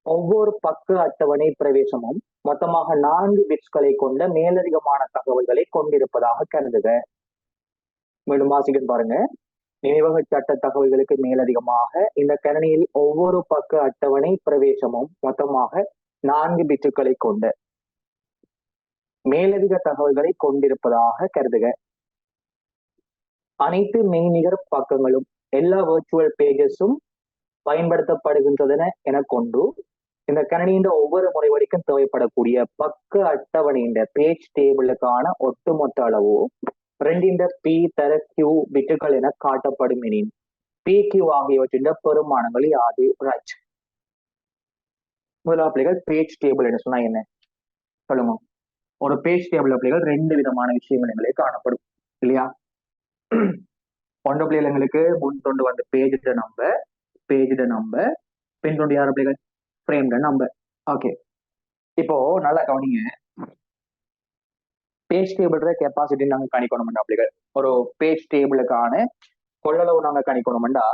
[SPEAKER 2] ஒவ்வொரு பக்க அட்டவணை பிரவேசமும் மொத்தமாக 4 பிட்ஸ்களை கொண்ட மேலதிகமான தகவல்களை கொண்டிருப்பதாக கருதுக. மீண்டும் வாசிக்க பாருங்க. நினைவக சட்ட தகவல்களுக்கு மேலதிகமாக இந்த கணினியில் ஒவ்வொரு பக்க அட்டவணை பிரவேசமும் மொத்தமாக 4 பிட்களை கொண்ட மேலதிக தகவல்களை கொண்டிருப்பதாக கருதுக. அனைத்து மெய்நிகர் பக்கங்களும் எல்லா வர்ச்சுவல் பேஜஸும் பயன்படுத்தப்படுகின்றன என கொண்டு இந்த கணினியின் ஒவ்வொரு முறை வரைக்கும் தேவைப்படக்கூடிய பக்க அட்டவணையின் பேஜ் டேபிளுக்கான ஒட்டுமொத்த அளவு 2 P தர Q பிட்டுகள் என காட்டப்படும் எனின் PQ ஆகியவற்றின் பெருமானங்கள் யாது? ரைட். முதலாவது பிள்ளைகள் பேஜ் டேபிள் என்ன சொன்னா என்ன சொல்லுங்க. ஒரு பேஜ் டேபிள் பிள்ளைகள் 2 விதமான விஷயங்கள் எங்களுக்கு காணப்படும் இல்லையா? ஒன்று பிள்ளைகள் எங்களுக்கு முன் தொண்டு வந்து பேஜ் நம்பர், பின் தொண்டு யாரு பிள்ளைகள்? Frame number. ஓகே, இப்போ நல்லா கவனிங்க. பேஜ் டேபிள் கெப்பாசிட்டி நாங்க கணிக்கணும்டா பிள்ளைகள். ஒரு பேஜ் டேபிளுக்கான கொள்ளளவு நாங்க கணிக்கணும்டா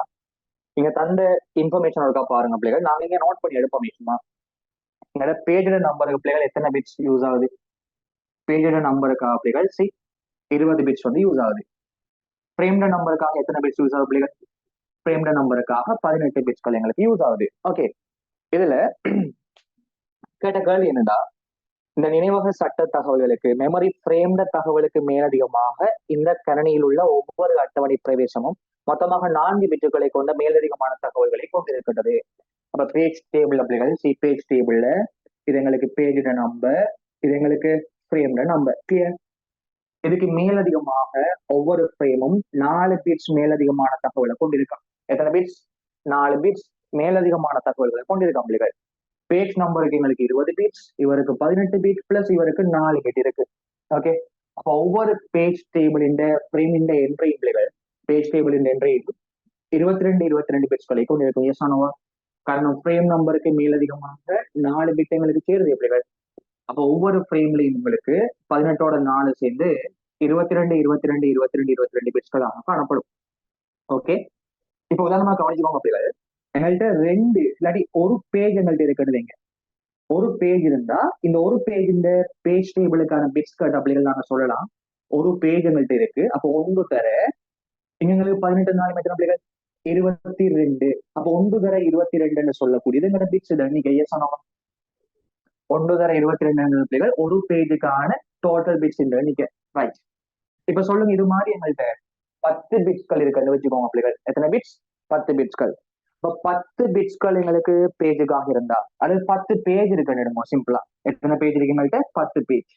[SPEAKER 2] நீங்க தந்த இன்ஃபர்மேஷன் இருக்கா பாருங்க பிள்ளைகள். நாங்க இங்க நோட் பண்ணி எடுப்போம். எங்களோட பேஜ் நம்பருக்கு பிள்ளைகள் எத்தனை பிட்ஸ் யூஸ் ஆகுது? பேஜோட நம்பருக்காக பிள்ளைகள் 20 பிட்ஸ் வந்து யூஸ் ஆகுது. ஃப்ரேம்ட நம்பருக்காக எத்தனை பிட்ஸ் யூஸ் ஆகுது பிள்ளைகள்? ஃப்ரேம்ட நம்பருக்காக 18 பிட்ஸ்கள் எங்களுக்கு யூஸ் ஆகுது. ஓகே, இதுல கேட்ட கேள்வி என்னடா, இந்த நினைவக சட்ட தகவல்களுக்கு மெமரி ஃப்ரேம்ட தகவலுக்கு மேலதிகமாக இந்த கணினியில் உள்ள ஒவ்வொரு அட்டவணை பிரவேசமும் மொத்தமாக 4 பிட்டுகளை கொண்ட மேலதிகமான தகவல்களை கொண்டிருக்கின்றது. அப்ப பேஜ் டேபிள் அப்படிங்கிறது பேஜ் டேபிள்ல இது எங்களுக்கு பேஜோட நம்பர், இது எங்களுக்கு ஃப்ரேம்ட நம்பர். கிளியர்? இதுக்கு மேலதிகமாக ஒவ்வொரு ஃப்ரேமும் 4 பிட்ஸ் மேலதிகமான தகவலை கொண்டிருக்கான். எத்தனை பிட்ஸ்? 4 பிட்ஸ் மேலதிகமான தகவல்களை கொண்டிருக்கான் பிள்ளைகள். பேஜ் நம்பருக்கு எங்களுக்கு 20 பிட்ஸ், இவருக்கு 18 பிட் பிளஸ் இவருக்கு 4 பிட் இருக்கு. ஓகே, அப்ப ஒவ்வொரு பேஜ் டேபிளின் ஃப்ரேமின் என்ட்ரி பிள்ளைகள், பேஜ் டேபிளின் என்ட்ரி 22 பிட்ஸ்களை கொண்டிருக்கும். எஸ் ஆனவா? காரணம் ஃப்ரேம் நம்பருக்கு மேலதிகமாக 4 பிட் எங்களுக்கு சேருது பிள்ளைகள். அப்போ ஒவ்வொரு ஃப்ரேம்லையும் உங்களுக்கு 18ஓட 4 சேர்ந்து 22 பிட்ஸ்களாக காணப்படும். ஓகே, இப்போ உதாரணமா கவனிச்சுக்கோங்க பிள்ளைகள், எங்கள்கிட்ட 2 இல்லாட்டி ஒரு பேஜ் எங்கள்கிட்ட இருக்கிறதுங்க. ஒரு பேஜ் இருந்தா இந்த ஒரு பேஜ் இந்த பேஜ் டேபிளுக்கான பிட்ஸ் கட் அப்படிங்கிறது நாங்க சொல்லலாம். ஒரு பேஜ் எங்கள்கிட்ட இருக்கு. அப்போ 1 தர எங்களுக்கு 18 நாலு எத்தனை பிள்ளைகள்? 22. அப்போ 1 தர 22 சொல்லக்கூடியது எங்களோட பிட்ஸ் நீங்க ஐஎஸ் ஆனோம். 1 தர 22 பிள்ளைகள் ஒரு பேஜுக்கான டோட்டல் பிட்ஸ் நீங்க ரைட். இப்ப சொல்லுங்க, இது மாதிரி எங்கள்கிட்ட 10 பிட்ஸ்கள் இருக்குன்னு வச்சுக்கோங்க பிள்ளைகள். எத்தனை பிட்ஸ்? 10 பிட்ஸ்கள். இப்போ 10 பிட்ஸ்கள் எங்களுக்கு பேஜுக்காக இருந்தா, அது 10 பேஜ் இருக்குன்னு சிம்பிளா. எத்தனை பேஜ் இருக்கு எங்கள்கிட்ட? 10 பேஜ்.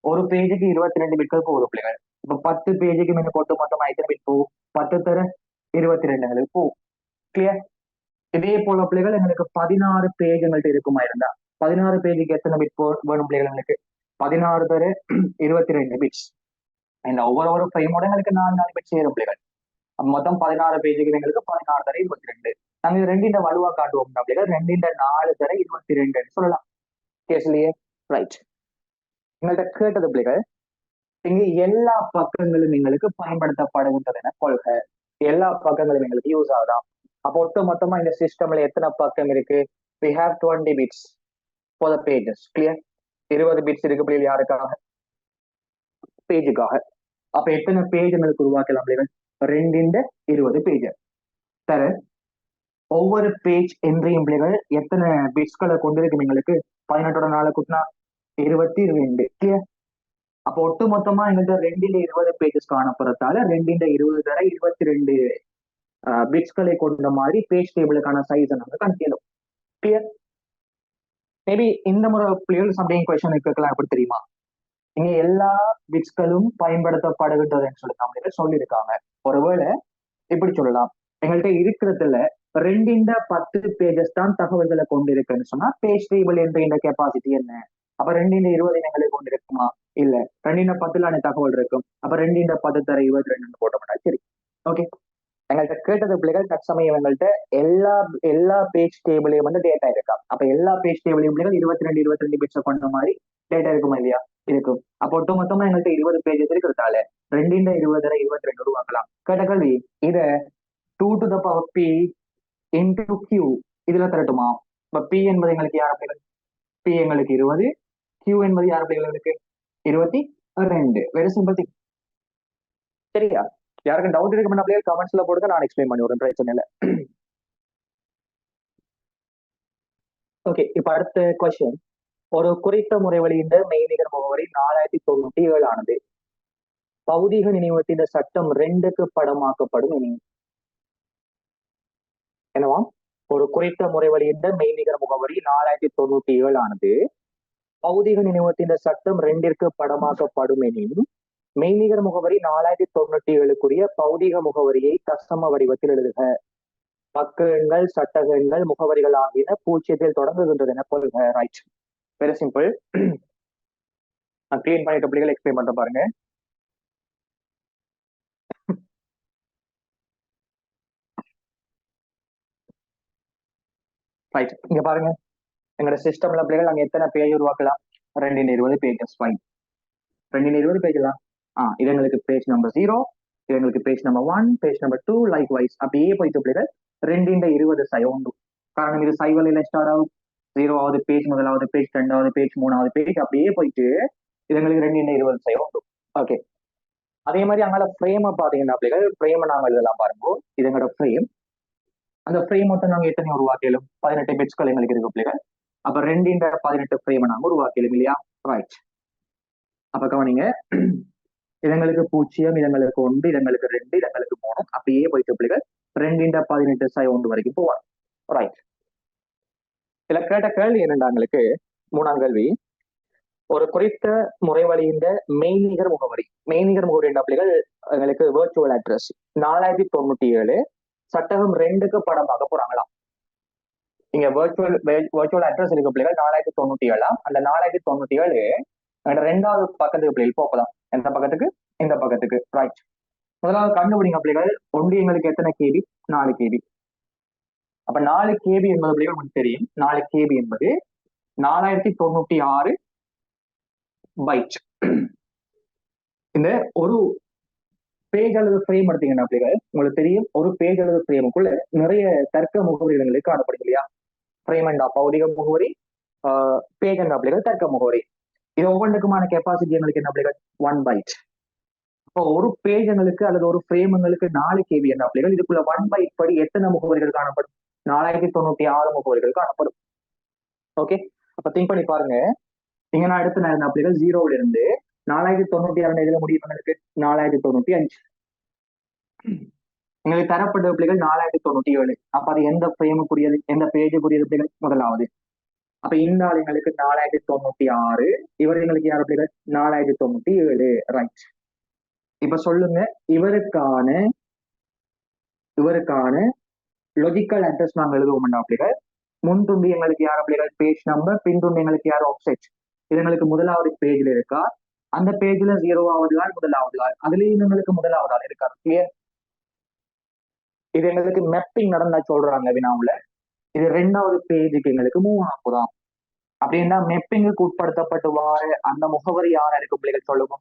[SPEAKER 2] ஒரு பேஜுக்கு 22 பிட்கள் போகுது பிள்ளைகள். இப்போ 10 பேஜுக்கு மேல போட்டு மொத்தமா எத்தனை பிட் போகும்? 10 தர 22 எங்களுக்கு போகும். கிளியர்? இதே போல பிள்ளைகள் எங்களுக்கு 16 பேஜ் எங்கள்கிட்ட இருக்குமா இருந்தா, 16 பேஜுக்கு எத்தனை பிட் வேணும் பிள்ளைகள்? எங்களுக்கு 16 தர 22 பிட்ஸ். இந்த ஒவ்வொரு ஃப்ரேமோட எங்களுக்கு 4 பிட் சேரும் பிள்ளைகள். மொத்தம் 16 பேஜுக்கு எங்களுக்கு 16 தர 22. நாங்க இது 2 வலுவா காட்டுவோம் பிள்ளைகள். 2 4 தர 22 சொல்லலாம் கேஸ்லயே. ரைட், எங்கள்கிட்ட கேட்டது பிள்ளைகள், இங்க எல்லா பக்கங்களும் எங்களுக்கு பயன்படுத்தப்படுகின்றது என கொள்க. எல்லா பக்கங்களும் எங்களுக்கு யூஸ் ஆகுதான். அப்போ ஒட்டு மொத்தமா இந்த சிஸ்டம்ல எத்தனை பக்கம் இருக்கு? we have 20 bits for the pages. clear? 20 bits இருக்கு பிள்ளைகள். யாருக்காக? பேஜுக்காக. அப்ப எத்தனை பேஜ் எங்களுக்கு உருவாக்கலாம் பிள்ளைகள்? 2 பேஜ் தர ஒவ்வொரு பேஜ் என்ட்ரியும் பிள்ளைகள் எத்தனை பிட்ஸ்களை கொண்டிருக்கும் எங்களுக்கு? 18ஓட 4 கூட்டினா 22. கிளியர்? அப்போ ஒட்டு மொத்தமா எங்கள்கிட்ட 2 பேஜஸ் காணப்படுறதால 2 தர 22 பிட்ஸ்களை கொண்ட மாதிரி பேஜ் டேபிளுக்கான சைஸை நாங்க கணக்கிடும். கிளியர்? மேபி இந்த முறை பிள்ளைகள் சம்டைம் கொஸ்டின் கேட்கலாம். எப்படி தெரியுமா? இங்க எல்லா பிட்ஸ்களும் பயன்படுத்தப்படுகின்றதுன்னு சொல்லி சொல்லியிருக்காங்க. ஒருவேளை இப்படி சொல்லலாம், எங்கள்கிட்ட இருக்கிறதுல 2 பேஜஸ் தான் தகவல்களை கொண்டிருக்குன்னு சொன்னா பேஜ் டேபிள் என்ற இந்த கெப்பாசிட்டி என்ன? அப்ப 2 எங்களுக்கு கொண்டிருக்குமா? இல்ல. 2 தகவல் இருக்கும். அப்ப 2 தர 22 போட்டோம்னா சரி. ஓகே, எங்கள்கிட்ட கேட்டது பிள்ளைகள் தற்சமயம் எங்கள்கிட்ட எல்லா பேஜ் டேபிளையும் வந்து டேட்டா இருக்கா? அப்ப எல்லா பேஜ் டேபிளையும் பிள்ளைகள் 22 பிட்ஸை கொண்ட மாதிரி டேட்டா இருக்குமா இல்லையா? இருக்கும். அப்போ ஒட்டு மொத்தமா எங்கள்கிட்ட 20 பேஜஸ் இருக்கிறதால 2 தர 22 உருவாக்கலாம். கேட்ட கேள்வி, இத 2 to the power p into q இதுல தரட்டுமா? இப்ப p என்பது எங்களுக்கு யார் பிள்ளைகள்? p எங்களுக்கு 20, q என்பது யார் பிள்ளைகள்? எங்களுக்கு 22. Very simple thing. சரியா? யாருக்கும் டவுட் இருக்கு பண்ண பிள்ளைகள் கமெண்ட்ஸ்ல போடுங்க, நான் எக்ஸ்பிளைன் பண்ணி விடுறேன். பிரச்சனை இல்லை. ஓகே, இப்ப அடுத்த கொஸ்டின். ஒரு குறித்த முறை வழியின் மெய்நிகர் முகவரி 4097 ஆனது பௌதிக நினைவகத்தின் சட்டம் 2க்கு படமாக்கப்படும் என. என்னவா? ஒரு குறித்த முறை வழியின் மெய்நிகர் முகவரி 4097 ஆனது பௌதிக நினைவகத்தின் சட்டம் 2ற்கு படமாக்கப்படும் எனின் மெய்நிகர் முகவரி 4097க்குரிய பௌதிக முகவரியை தசம வடிவத்தில் எழுதுக. பக்க எண்கள், சட்டக எண்கள், முகவரிகள் ஆகியன 0 தொடங்குகின்றது என கொள்க. Right, very simple. நான் கிளீன் பண்ணிட்ட பிள்ளைகள் எக்ஸ்பிளைன் பண்ற பாருங்க. ரைட், இங்க பாருங்க, எங்களோட சிஸ்டம்ல பிள்ளைகள் நாங்க எத்தனை பேஜ் உருவாக்கலாம்? 220 பேஜஸ். ஃபைன், 220 பேஜ் தான். இது எங்களுக்கு பேஜ் நம்பர் 0, இது எங்களுக்கு page number 1, page number 2, likewise அப்படியே போயிட்டு பிள்ளைகள் 220 சைவண்டு. காரணம் இது சைவலையில ஸ்டார்ட் ஆகும். 0வது பேஜ், முதலாவது பேஜ், 2வது பேஜ், 3வது பேஜ் அப்படியே போயிட்டு இது எங்களுக்கு 2 20 சைஸ் உண்டு. ஓகே, அதே மாதிரி அங்கே ஃப்ரேமை பார்த்தீங்கன்னா பிள்ளைகள் ஃப்ரேமை நாங்கள் எழுதலாம் பாருங்க. இது எங்களோட ஃப்ரேம். அந்த ஃப்ரேம் மொத்தம் நாங்கள் எத்தனை உருவாக்கிலும் 18 பிட்ஸ்கள் எங்களுக்கு இருக்கு பிள்ளைகள். அப்ப 2x18 ஃப்ரேமை நாங்கள் உருவாக்கிலும் இல்லையா? ரைட். அப்ப கவனிங்க, இதங்களுக்கு 0, இதங்களுக்கு 1, இதங்களுக்கு 2, இதங்களுக்கு 3, அப்படியே போயிட்டு பிள்ளைகள் 2x18 சைஸ் 1 வரைக்கும் போவாங்க. ரைட். இதுல கேட்ட கேள்வி என்னண்டாங்களுக்கு 3ஆம் கேள்வி, ஒரு குறித்த முறைவழியின் மெய்நிகர் முகவரி. மெய்நிகர் முகவரி என்ற பிள்ளைகள் எங்களுக்கு வெர்ச்சுவல் அட்ரஸ் 4097 சட்டகம் 2க்கு படமாக போறாங்களாம். இங்க வெர்ச்சுவல் அட்ரஸ் இருக்க பிள்ளைகள் 4097. அந்த 4097 2வது பக்கத்துக்கு பிள்ளைகள் போகலாம். எந்த பக்கத்துக்கு? இந்த பக்கத்துக்கு. ரைட். முதலாவது கண்டுபிடிங்க பிள்ளைகள். ஒன்று எங்களுக்கு எத்தனை கேபி? 4 கேபி. அப்ப 4 கேபி என்பது பிள்ளைகள் உங்களுக்கு தெரியும். 4 கேபி என்பது 4096 பைட். இந்த ஒரு பேஜ் அல்லது ஃப்ரேம் எடுத்தீங்கன்னா பிள்ளைகள் உங்களுக்கு தெரியும், ஒரு பேஜ் அல்லது ஃப்ரேமுக்குள்ள நிறைய தர்க்க முகவரிகளுக்கு காணப்படும் இல்லையா? ஃப்ரேம் அண்ட் பௌதிக முகவரி, பேஜ் அண்ட் பிள்ளைகள் தர்க்க முகவரி. இது ஒவ்வொன்றுக்குமான கெப்பாசிட்டி எங்களுக்கு என்ன பிள்ளைகள்? 1 பைட். இப்போ ஒரு பேஜங்களுக்கு அல்லது ஒரு ஃப்ரேமுங்களுக்கு 4 கேபி என்ன பிள்ளைகள், இதுக்குள்ள 1 பைட் படி எத்தனை முகவரிகள் காணப்படும்? 4096 முகவரிகள் காணப்படும். ஓகே, அப்ப திங்க் பண்ணி பாருங்க. இங்க நான் எடுத்த என்ன பிள்ளைகள் 0ல இருந்து 4096 இதுல முடியும் எங்களுக்கு 4095. எங்களுக்கு தரப்பட்ட பிள்ளைகள் 4097. அப்ப அது எந்த ஃப்ரேமுக்குரியது, எந்த பேஜுக்குரியது பிள்ளைகள்? முதலாவது. அப்ப இந்த ஆள் எங்களுக்கு 4096, இவர் எங்களுக்கு யார் பிள்ளைகள்? 4097. ரைட். இப்ப சொல்லுங்க, இவருக்கான லொஜிக்கல் அட்ரஸ் நாங்க எழுதுவோம் பிள்ளைகள். முன் துண்டு எங்களுக்கு யார் பிள்ளைகள்? Page number. பின் துண்டு எங்களுக்கு யார்? ஆஃப்செட். இது எங்களுக்கு முதலாவது பேஜ்ல இருக்கா? அந்த பேஜ்ல 0வது ஆள், முதலாவது ஆள், அதுலயும் எங்களுக்கு முதலாவது ஆள் இருக்கா? கிளியர்? இது எங்களுக்கு மேப்பிங் நடந்தா சொல்றாங்க வினாவுல. இது 2வது பேஜுக்கு எங்களுக்கு மூவ் ஆகுதான். அப்படின்னா மெப்பிங்குக்கு உட்படுத்தப்பட்டு வார அந்த முகவரி யாரா இருக்கு பிள்ளைகள் சொல்லுங்க.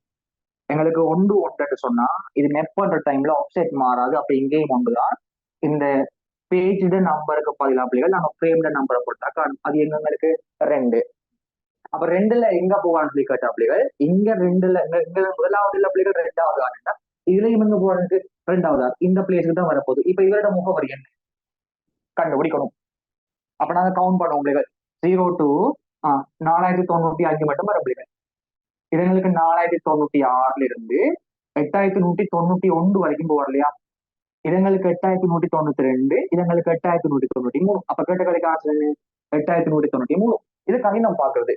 [SPEAKER 2] எங்களுக்கு 1 சொன்னா இது மெப் பண்ற டைம்ல ஆஃப்செட் மாறாது. அப்ப இங்கேயும் 1 இந்த பேஜ் நம்பருக்கு பதிலா பிள்ளைகள் நாங்க ஃப்ரேம்ல நம்பரை போட்டா அது எங்களுக்கு 2. அப்ப 2ல எங்க போவான்னு சொல்லி கேட்டா பிள்ளைகள், இங்க 2ல முதலாவது இல்ல பிள்ளைகள் 2வது ஆளுன்னா இதுலயும் எங்க போவானுக்கு 2வது ஆள். இந்த பிளேஸுக்கு தான் வரப்போகுது. இப்ப இவரோட முகவரி என்ன கண்டுபிடிக்கணும். அப்ப நாங்க கவுண்ட் பண்ணுவோம் பிள்ளைகள். 0 to 4095 மட்டும் வர பிள்ளைகள். இது எங்களுக்கு 4096 இருந்து 8191 வரைக்கும் போவார் இல்லையா? இதங்களுக்கு 8192, இதங்களுக்கு 8193. அப்ப கேட்ட கடைக்கு ஆசை 8193. இது கணிதம் பாக்குறது.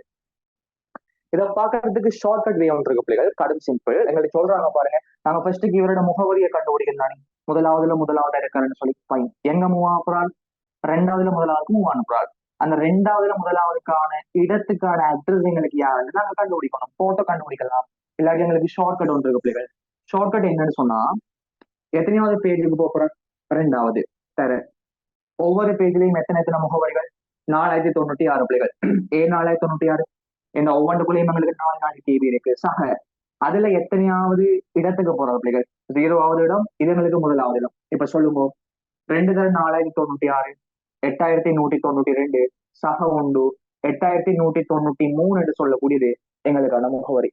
[SPEAKER 2] இதை பாக்குறதுக்கு ஷார்ட்கட் வே ஒன்று இருக்கு பிள்ளைகள். கடும் சிம்பிள். எங்களுக்கு சொல்றாங்க பாருங்க, நாங்க ஃபர்ஸ்ட் இவரோட முகவரியை கண்டுபிடிக்கிறானே. முதலாவதுல இருக்காருன்னு சொல்லி ஃபைன். எங்க மூவ் ஆகுறாள்? 2வதுல முதலாவதுக்கு மூவ் அனுப்புறாள். அந்த 2வதுல முதலாவதுக்கான இடத்துக்கான அட்ரஸ் எங்களுக்கு யாருன்னு நாங்க கண்டுபிடிக்கணும். போட்டோ கண்டுபிடிக்கலாம். இல்லாட்டி எங்களுக்கு ஷார்ட்கட் ஒன்று இருக்கு பிள்ளைகள். ஷார்ட்கட் என்னன்னு சொன்னா, எத்தனையாவது பேஜுக்கு போற? 2வது. தர ஒவ்வொரு பேஜ்லயும் எத்தனை முகவரிகள்? 4096 பிள்ளைகள். 4096 இந்த ஒவ்வொன்றுக்குள்ளேயும் எங்களுக்கு 4 கேபி இருக்கு. சக அதுல எத்தனையாவது இடத்துக்கு போற பிள்ளைகள்? 0வது இடம். இது எங்களுக்கு முதலாவது இடம். இப்ப சொல்லுங்க, 2 தர 4096, 8192, சக உண்டு 8193 என்று சொல்லக்கூடியது எங்களுக்கான முகவரி.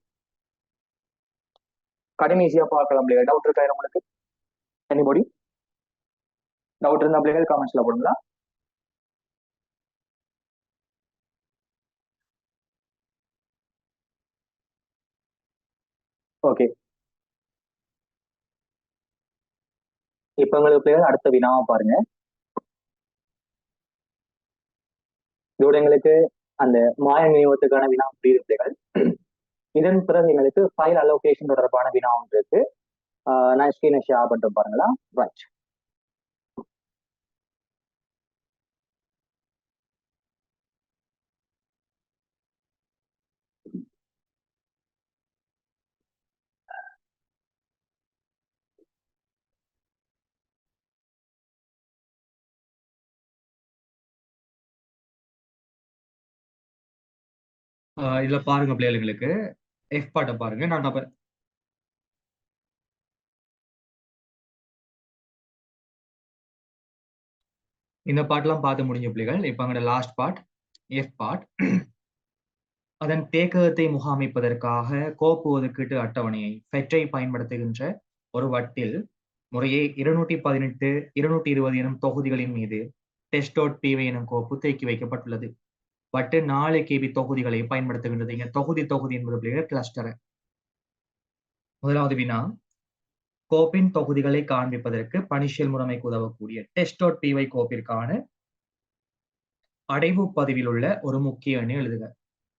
[SPEAKER 2] கடன் ஈஸியா பார்க்கலாம் பிள்ளைகள். டவுட் இருக்கா உங்களுக்கு? எனிபடி டவுட் இருந்தா பிள்ளைகள் கமெண்ட்ஸ்ல போடுங்களா? ஓகே, இப்ப உங்களுக்கு பிள்ளைகள் அடுத்த வினாவை பாருங்க. இதோட எங்களுக்கு அந்த மாய நினைவத்துக்கான வினா புரியுது பிள்ளைகள். இதன் பிறகு எங்களுக்கு ஃபைல் அலோகேஷன் தொடர்பான வினா ஒன்று இருக்கு. நான் ஸ்கிரீனை ஷேர் பண்ணிட்டு பாருங்களா? ரைட்.
[SPEAKER 1] இதுல பாருங்க பிள்ளைகளுக்கு எஃப் பாட்டை பாருங்க. நான் இந்த பாட்டெல்லாம் பார்த்து முடிஞ்ச பிள்ளைகள். இப்ப அங்க லாஸ்ட் பார்ட் எஃப் பார்ட். அதன் தேக்கத்தை முகாமிப்பதற்காக கோப்பு ஒதுக்கீட்டு அட்டவணையை ஃபெட்டை பயன்படுத்துகின்ற ஒரு வட்டில் முறையே 218, 220 எனும் தொகுதிகளின் மீது test.py எனும் கோப்பு தேக்கி வைக்கப்பட்டுள்ளது. வட்டு 4 KB தொகுதிகளை பயன்படுத்துகின்றது. இங்க தொகுதி என்பது கிளஸ்டர். முதலாவது வினா, கோப்பின் தொகுதிகளை காண்பிப்பதற்கு பணிஷியல் முறைமைக்கு உதவக்கூடிய test.py கோப்பிற்கான அடைவு பதிவில் உள்ள ஒரு முக்கிய எண்ணை எழுதுக.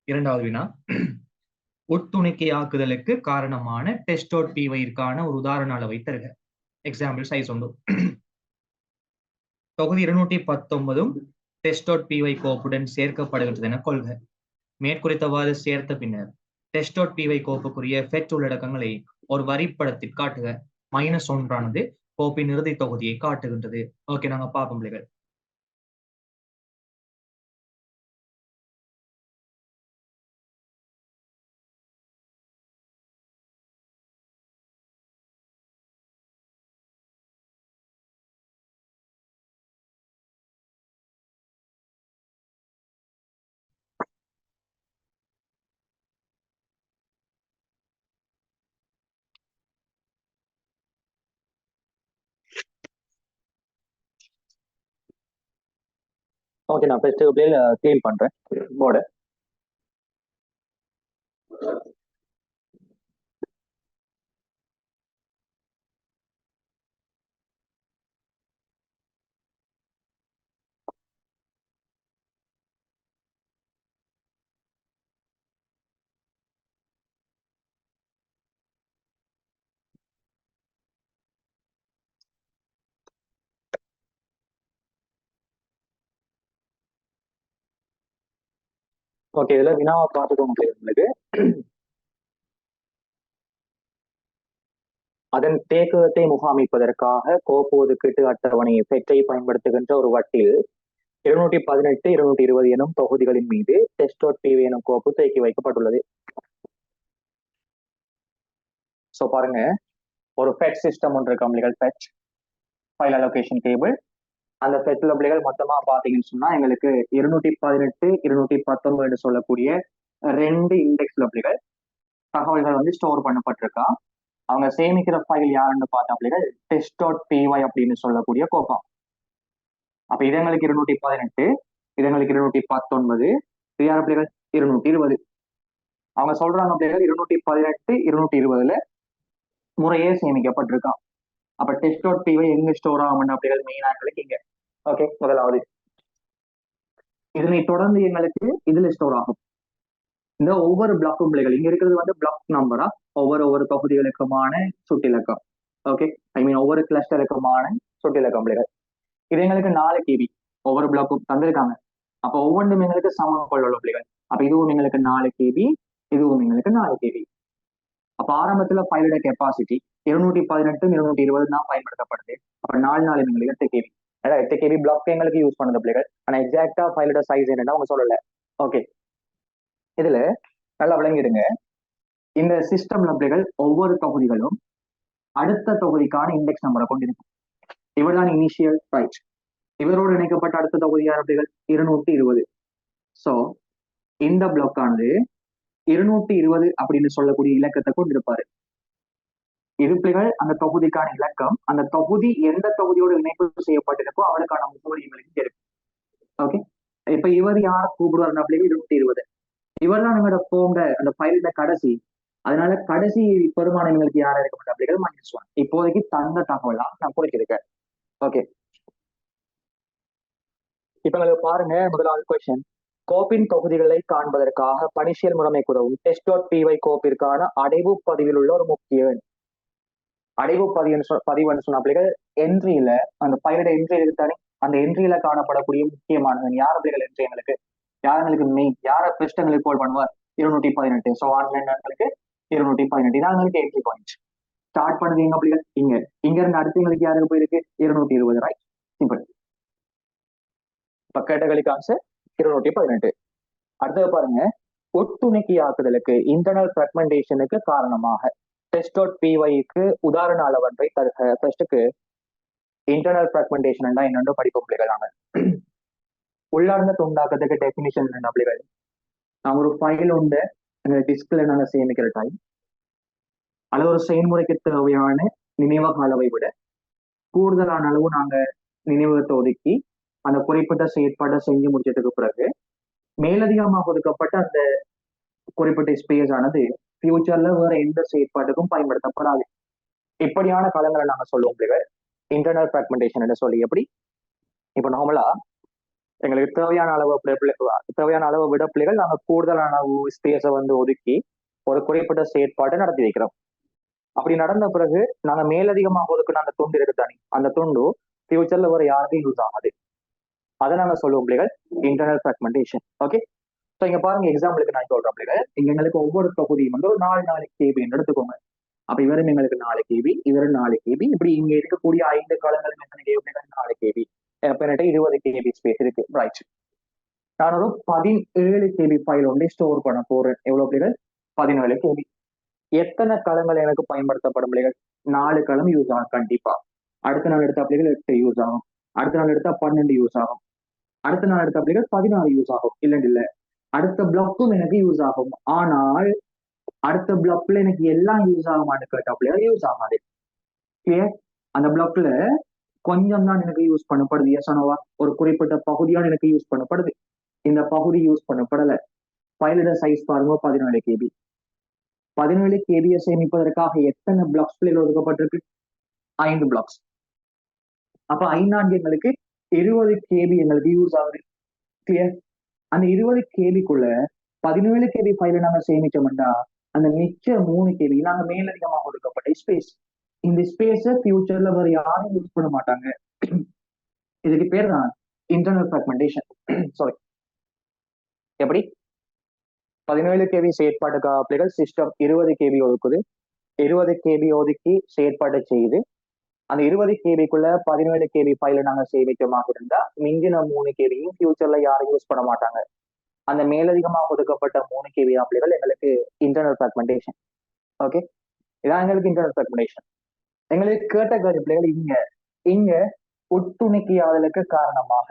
[SPEAKER 1] இரண்டாவது வினா, உட்துணைக்கையாக்குதலுக்கு காரணமான test.py-ற்கான ஒரு உதாரண அளவை தருக. எக்ஸாம்பிள் சைஸ் உண்டு. தொகுதி 219 test.py கோப்புடன் சேர்க்கப்படுகின்றது என கொள்க. மேற்குறித்தவாறு சேர்த்த பின்னர் test.py கோப்புக்குரிய ஃபெட் உள்ளடக்கங்களை ஒரு வரிப்படத்தில் காட்டுக. -1 கோப்பின் இறுதி தொகுதியை காட்டுகின்றது. ஓகே, நாங்க பார்ப்போம் பிள்ளைகள்.
[SPEAKER 2] ஓகே, நான் ஃபர்ஸ்ட் பிளேல கிளீன் பண்றேன் போர்டு. ஓகே, இதுல வினாவை பார்த்துக்கோங்க உங்களுக்கு. அதன் தேக்கத்தை முகாமிப்பதற்காக கோப்பு ஒதுக்கீட்டு அட்டவணை ஃபெட்டை பயன்படுத்துகின்ற ஒரு வட்டில் 218, 220 எனும் தொகுதிகளின் மீது test.py எனும் கோப்பு தேக்கி வைக்கப்பட்டுள்ளது. சோ பாருங்க, ஒரு ஃபெட் சிஸ்டம் ஒன்று இருக்கு, ஃபெட் ஃபைல் அலோகேஷன் டேபிள். அந்த ஃபெட்ல பிள்ளைகள் மொத்தமா பாத்தீங்கன்னு சொன்னா எங்களுக்கு 218, 219 சொல்லக்கூடிய 2 இண்டெக்ஸ்ல பிள்ளைகள் தகவல்கள் வந்து ஸ்டோர் பண்ணப்பட்டிருக்கா. அவங்க சேமிக்கிற ஃபைல் யாருன்னு பார்த்தா பிள்ளைகள் test.py அப்படின்னு சொல்லக்கூடிய கோப்பம். அப்ப இது எங்களுக்கு 218, இது எங்களுக்கு 219, இது யார் பிள்ளைகள் 220. அவங்க சொல்றாங்க பிள்ளைகள் 218, 220ல முறையே சேமிக்கப்பட்டிருக்கான். அப்ப test.py எங்க ஸ்டோர் ஆகும் அப்படிங்கிறது மெயினா எங்களுக்கு இங்க. ஓகே, முதலாவது இதனை தொடர்ந்து எங்களுக்கு இதுல ஸ்டோர் ஆகும். இந்த ஒவ்வொரு பிளாக்கும் பிள்ளைகள் இங்க இருக்கிறது வந்து பிளாக் நம்பரா, ஒவ்வொரு தொகுதிகளுக்குமான சுட்டிலக்கம். ஓகே, ஐ மீன் ஒவ்வொரு கிளஸ்டருக்குமான சுட்டிலக்கம் பிள்ளைகள். இது எங்களுக்கு 4 KB ஒவ்வொரு பிளாக்கும் தந்திருக்காங்க. அப்ப ஒவ்வொன்றும் எங்களுக்கு சம கொள்ள பிள்ளைகள். அப்ப இதுவும் எங்களுக்கு 4 KB, இதுவும் எங்களுக்கு 4 KB. அப்ப ஆரம்பத்துல ஃபைலோட கெப்பாசிட்டி 218, 220 தான் பயன்படுத்தப்படுது. அப்ப 4 எங்களுக்கு 8 KB. 8 KB பிளாக் எங்களுக்கு யூஸ் பண்ணது பிள்ளைகள். ஆனா எக்ஸாக்டா ஃபைலோட சைஸ் என்னன்னா அவங்க சொல்லல. ஓகே, இதுல நல்லா விளங்கிடுங்க. இந்த சிஸ்டம்ல பிள்ளைகள் ஒவ்வொரு தொகுதிகளும் அடுத்த தொகுதிக்கான இண்டெக்ஸ் நம்பரை கொண்டிருக்கும். இவர்தான் இனிஷியல் ரைட். இவரோடு இணைக்கப்பட்ட அடுத்த தொகுதி யார் பிள்ளைகள் 220. சோ இந்த பிளாக் ஆனது 220 அப்படின்னு சொல்லக்கூடிய இலக்கத்தை கொண்டிருப்பாரு. இது பிள்ளைகள் அந்த தொகுதிக்கான இலக்கம். அந்த தொகுதி எந்த தொகுதியோடு இணைப்பு செய்யப்பட்டிருக்கோ அவருக்கான முகவரி எங்களுக்கு இருக்கும். ஓகே, இப்ப இவர் யார் கூப்பிடுவார் பிள்ளைகள் 220. இவர் தான் நம்மளோட போன்ற அந்த ஃபைலோட கடைசி. அதனால கடைசி பெருமானம் எங்களுக்கு யாரா இருக்க மாட்டா பிள்ளைகள் -1. இப்போதைக்கு தந்த தகவலா நான் குறிச்சிருக்கேன். ஓகே, இப்ப எங்களுக்கு பாருங்க, முதலாவது கொஸ்டின். கோப்பின் தொகுதிகளை காண்பதற்காக பணிஷியல் முறைமைக்கு உதவும் test.py கோப்பிற்கான அடைவு பதிவில் உள்ள ஒரு முக்கிய அடைவு பதிவுன்னு சொன்ன பிள்ளைகள் என்ட்ரியில அந்த ஃபைலோட என்ட்ரி எடுத்தானே, அந்த என்ட்ரியில காணப்படக்கூடிய முக்கியமானது யார் பிள்ளைகள் என்ட்ரி எங்களுக்கு யாருக்கு மெயின் யார ஃபர்ஸ்ட் எங்களுக்கு கால் பண்ணுவார் 218. ஸோ ஆன்லைன்களுக்கு 218 இதான் எங்களுக்கு என்ட்ரி பாயிண்ட். ஸ்டார்ட் பண்ணுது எங்க பிள்ளைகள் இங்க இருந்து அடுத்து எங்களுக்கு யாருக்கு போயிருக்கு 220. Right, simple. இப்ப கேட்டகரிக்கு ஆன்சர் 218. அடுத்தது பாருங்க, ஒட்டுணைக்கியாக்குதலுக்கு இன்டர்னல் ஃபிராக்மெண்டேஷனுக்கு காரணமாக test.py-க்கு உதாரண அளவன்றை தருக. ஃபர்ஸ்ட்டுக்கு இன்டர்னல் ஃபிராக்மெண்டேஷன் என்னென்னு படிப்போம் பிள்ளைகள். நாங்க உள்ளார்ந்த துண்டாக்கத்துக்கு டெபினிஷன் என்ன பிள்ளைகள் நாங்க ஒரு ஃபைல் உண்டு எங்க டிஸ்க்ல நாங்க சேமிக்கிற டைம் அல்லது ஒரு செயல்முறைக்கு தேவையான நினைவக அளவை விட கூடுதலான அளவு நாங்க நினைவகத்தை ஒதுக்கி அந்த குறிப்பிட்ட செயற்பாட்டை செஞ்சு முடிச்சதுக்கு பிறகு மேலதிகமாக ஒதுக்கப்பட்ட அந்த குறிப்பிட்ட ஸ்பேஸ் ஆனது ஃபியூச்சர்ல வேற எந்த செயற்பாட்டுக்கும் பயன்படுத்தப்படாது. இப்படியான காலங்களை நாங்க சொல்லுவோம் பிள்ளைகள் இன்டர்னல் ஃபிராக்மெண்டேஷன் சொல்லி. எப்படி இப்ப நார்மலா எங்களுக்கு தேவையான அளவு விட பிள்ளைகள் நாங்க கூடுதலான அளவு ஸ்பேஸை வந்து ஒதுக்கி ஒரு குறிப்பிட்ட செயற்பாட்டை நடத்தி வைக்கிறோம். அப்படி நடந்த பிறகு நாங்க மேலதிகமாக ஒதுக்குன அந்த துண்டு இருக்கு தானே, அந்த துண்டு ஃபியூச்சர்ல வேற யாருக்கும் யூஸ் ஆகாது. அதை நாங்க சொல்லுவோம் பிள்ளைகள் இன்டர்னல் ஃபிராக்மெண்டேஷன். ஓகே, ஸோ இங்க பாருங்க எக்ஸாம்பிளுக்கு நான் சொல்றேன் பிள்ளைகள், எங்களுக்கு ஒவ்வொரு தொகுதியும் வந்து ஒரு 4 KB எடுத்துக்கோங்க. அப்ப இவரும் எங்களுக்கு 4 KB, இவரும் 4 KB, இப்படி இங்க இருக்கக்கூடிய 5 காலங்களுக்கு எத்தனை KB? 4 KB. அப்ப 20 KB ஸ்பேஸ் இருக்கு. ரைட், நான் ஒரு 17 KB ஃபைல் ஒன்றை ஸ்டோர் பண்ண போறேன். எவ்வளவு பிள்ளைகள்? 17 KB. எத்தனை களங்கள் எனக்கு பயன்படுத்தப்படும் பிள்ளைகள்? 4 களம் யூஸ் ஆகும் கண்டிப்பா. அடுத்த நாள் எடுத்த பிள்ளைகள் 8 யூஸ் ஆகும். அடுத்த நாள் எடுத்தா 12 யூஸ் ஆகும். அடுத்த நாள் எடுத்த பிள்ளைகள் 16 யூஸ் ஆகும். இல்ல அடுத்த பிளாக்கும் எனக்கு யூஸ் ஆகும். ஆனால் அடுத்த பிளாக்ல எனக்கு எல்லாம் யூஸ் ஆகுமான்னு கேட்ட பிள்ளைகள் யூஸ் ஆகாது. கிளியர்? அந்த பிளாக்ல கொஞ்சம் தான் எனக்கு யூஸ் பண்ணப்படுது. எஸ்னோவா ஒரு குறிப்பிட்ட பகுதியான எனக்கு யூஸ் பண்ணப்படுது. இந்த பகுதி யூஸ் பண்ணப்படல. ஃபைலோட சைஸ் பாருங்க 17 KB. 17 KB சேமிப்பதற்காக எத்தனை பிளாக்ஸ் பிள்ளைகள் ஒதுக்கப்பட்டிருக்கு? 5 பிளாக்ஸ். அப்ப 5 எங்களுக்கு 20 KB எங்களுக்கு யூஸ் ஆகுது. கிளியர்? அந்த 20 KBக்குள்ள 17 KB ஃபைல நாங்க சேமிச்சோம்னா அந்த மிச்ச 3 KB நாங்க மேலதிகமாக ஒதுக்கப்பட்ட ஸ்பேஸ். இந்த ஸ்பேஸ ஃபியூச்சர்ல வேற யாரும் யூஸ் பண்ண மாட்டாங்க. இதுக்கு பேர் தான் இன்டர்னல் ஃபிராக்மெண்டேஷன். சாரி, எப்படி 17 KB செயற்பாட்டுக்காக பிள்ளைகள் சிஸ்டம் 20 KB ஒதுக்குது. 20 KB ஒதுக்கி செயற்பாட்டை செய்யுது. அந்த 20 KBக்குள்ள 17 KB ஃபைல நாங்க சேமிக்கமாக இருந்தா மிஞ்சின 3 KBயும் ஃபியூச்சர்ல யாரும் யூஸ் பண்ண மாட்டாங்க. அந்த மேலதிகமாக ஒதுக்கப்பட்ட 3 KB பிள்ளைகள் எங்களுக்கு இன்டர்னல் ஃபிராக்மெண்டேஷன். ஓகே, இதான் எங்களுக்கு இன்டர்னல் ஃபிராக்மெண்டேஷன். எங்களுக்கு கேட்ட கேள்வி பிள்ளைகள் இங்க ஒட்டுணிக்கையாதலுக்கு காரணமாக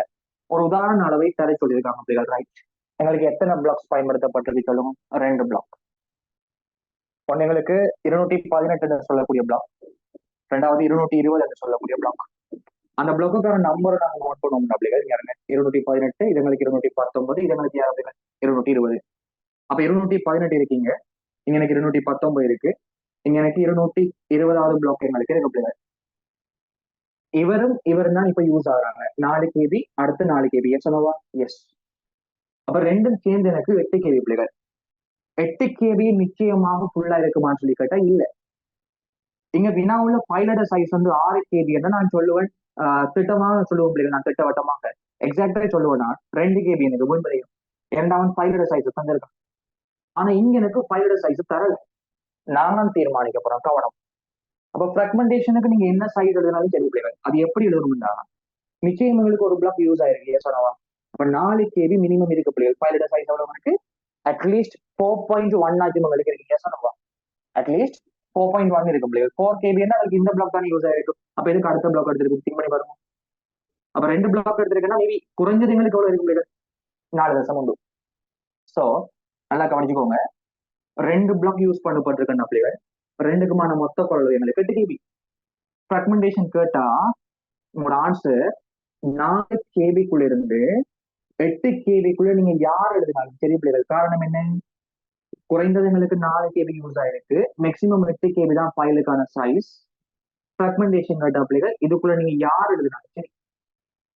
[SPEAKER 2] ஒரு உதாரண அளவை தர சொல்லியிருக்காங்க பிள்ளைகள். ரைட், எங்களுக்கு எத்தனை பிளாக்ஸ் பயன்படுத்தப்பட்டது சொல்லுங்க? 2 பிளாக். ஒன்னு எங்களுக்கு 218 என்று சொல்லக்கூடிய பிளாக், ரெண்டாவது 220 என்று சொல்லக்கூடிய பிளாக். அந்த பிளாக்குக்கான நம்பரை நாங்க நோட் பண்ணுவோம் பிள்ளைகள். 218, இது எங்களுக்கு 219, இது எங்களுக்கு 220. அப்ப 218 இருக்கீங்க, இங்க எனக்கு 219 இருக்கு, இங்க எனக்கு 220வது பிளாக் எங்களுக்கு இருக்கு பிள்ளைகள். இவரும் தான் இப்ப யூஸ் ஆகுறாங்க. 4 KB, அடுத்து 4 KB. எஸ் சொன்னவா? எஸ். அப்ப ரெண்டும் சேர்ந்து எனக்கு 8 KB பிள்ளைகள். 8 KB நிச்சயமாக ஃபுல்லா இருக்குமான்னு சொல்லி கேட்டா இல்ல. இங்க வினாவுள்ள ஃபைலோட சைஸ் வந்து 6 KB என்று நான் சொல்லுவேன். திட்டமாக சொல்லுவோம் பிள்ளைகள், நான் திட்டவட்டமாக எக்ஸாக்டா சொல்லுவேன். நான் 2 KB எனக்கு முன்பதையும் இரண்டாவது ஃபைலோட சைஸ் தந்திருக்கேன். ஆனா இங்க எனக்கு ஃபைலோட சைஸ் தரல. நான் தீர்மானிக்க போறேன். கவனம். அப்ப ஃபிராக்மெண்டேஷனுக்கு நீங்க என்ன சைஸ் எழுதினாலும் சரி பிள்ளைகள், அது எப்படி எழுதணும்னா நிச்சயம் உங்களுக்கு ஒரு பிளாக் யூஸ் ஆயிருக்கு. ஏன் சொன்னவா? அப்ப 4 KB மினிமம் இருக்கு பிள்ளைகள். ஃபைலோட சைஸ் எவ்வளவு இருக்கு? அட்லீஸ்ட் 4.1 ஆச்சு உங்களுக்கு இருக்கு. ஏன் சொன்னவா? அட்லீஸ்ட் 4.1 இருக்கு பிள்ளைகள். 4 KB அதுக்கு இந்த பிளாக் தான் யூஸ் ஆயிருக்கு. அப்ப எதுக்கு அடுத்த பிளாக் எடுத்திருக்கு? திங்க் பண்ணி பாருங்க. அப்ப 2 பிளாக் எடுத்திருக்கேன்னா மேபி குறைஞ்சது எங்களுக்கு எவ்வளவு இருக்கு பிள்ளைகள்? 4.1. சோ நல்லா கவனிச்சுக்கோங்க. 2 பிளாக் யூஸ் பண்ணப்பட்டிருக்கேன் பிள்ளைகள். 2க்குமான மொத்த கொள்ளளவு எங்களுக்கு 8 KB. ஃபிராக்மெண்டேஷன் கேட்டா உங்களோட ஆன்சர் 4 KBக்குள்ள இருந்து 8 KBக்குள்ள நீங்க யார் எழுதினாலும் சரி பிள்ளைகள். காரணம் என்ன? குறைந்தது எங்களுக்கு 4 KB யூஸ் ஆயிருக்கு, மேக்சிமம் 8 KB தான் ஃபைலுக்கான சைஸ். ஃபிராக்மெண்டேஷன் கேட்டா பிள்ளைகள் இதுக்குள்ள நீங்க யார் எழுதினாலும் சரி.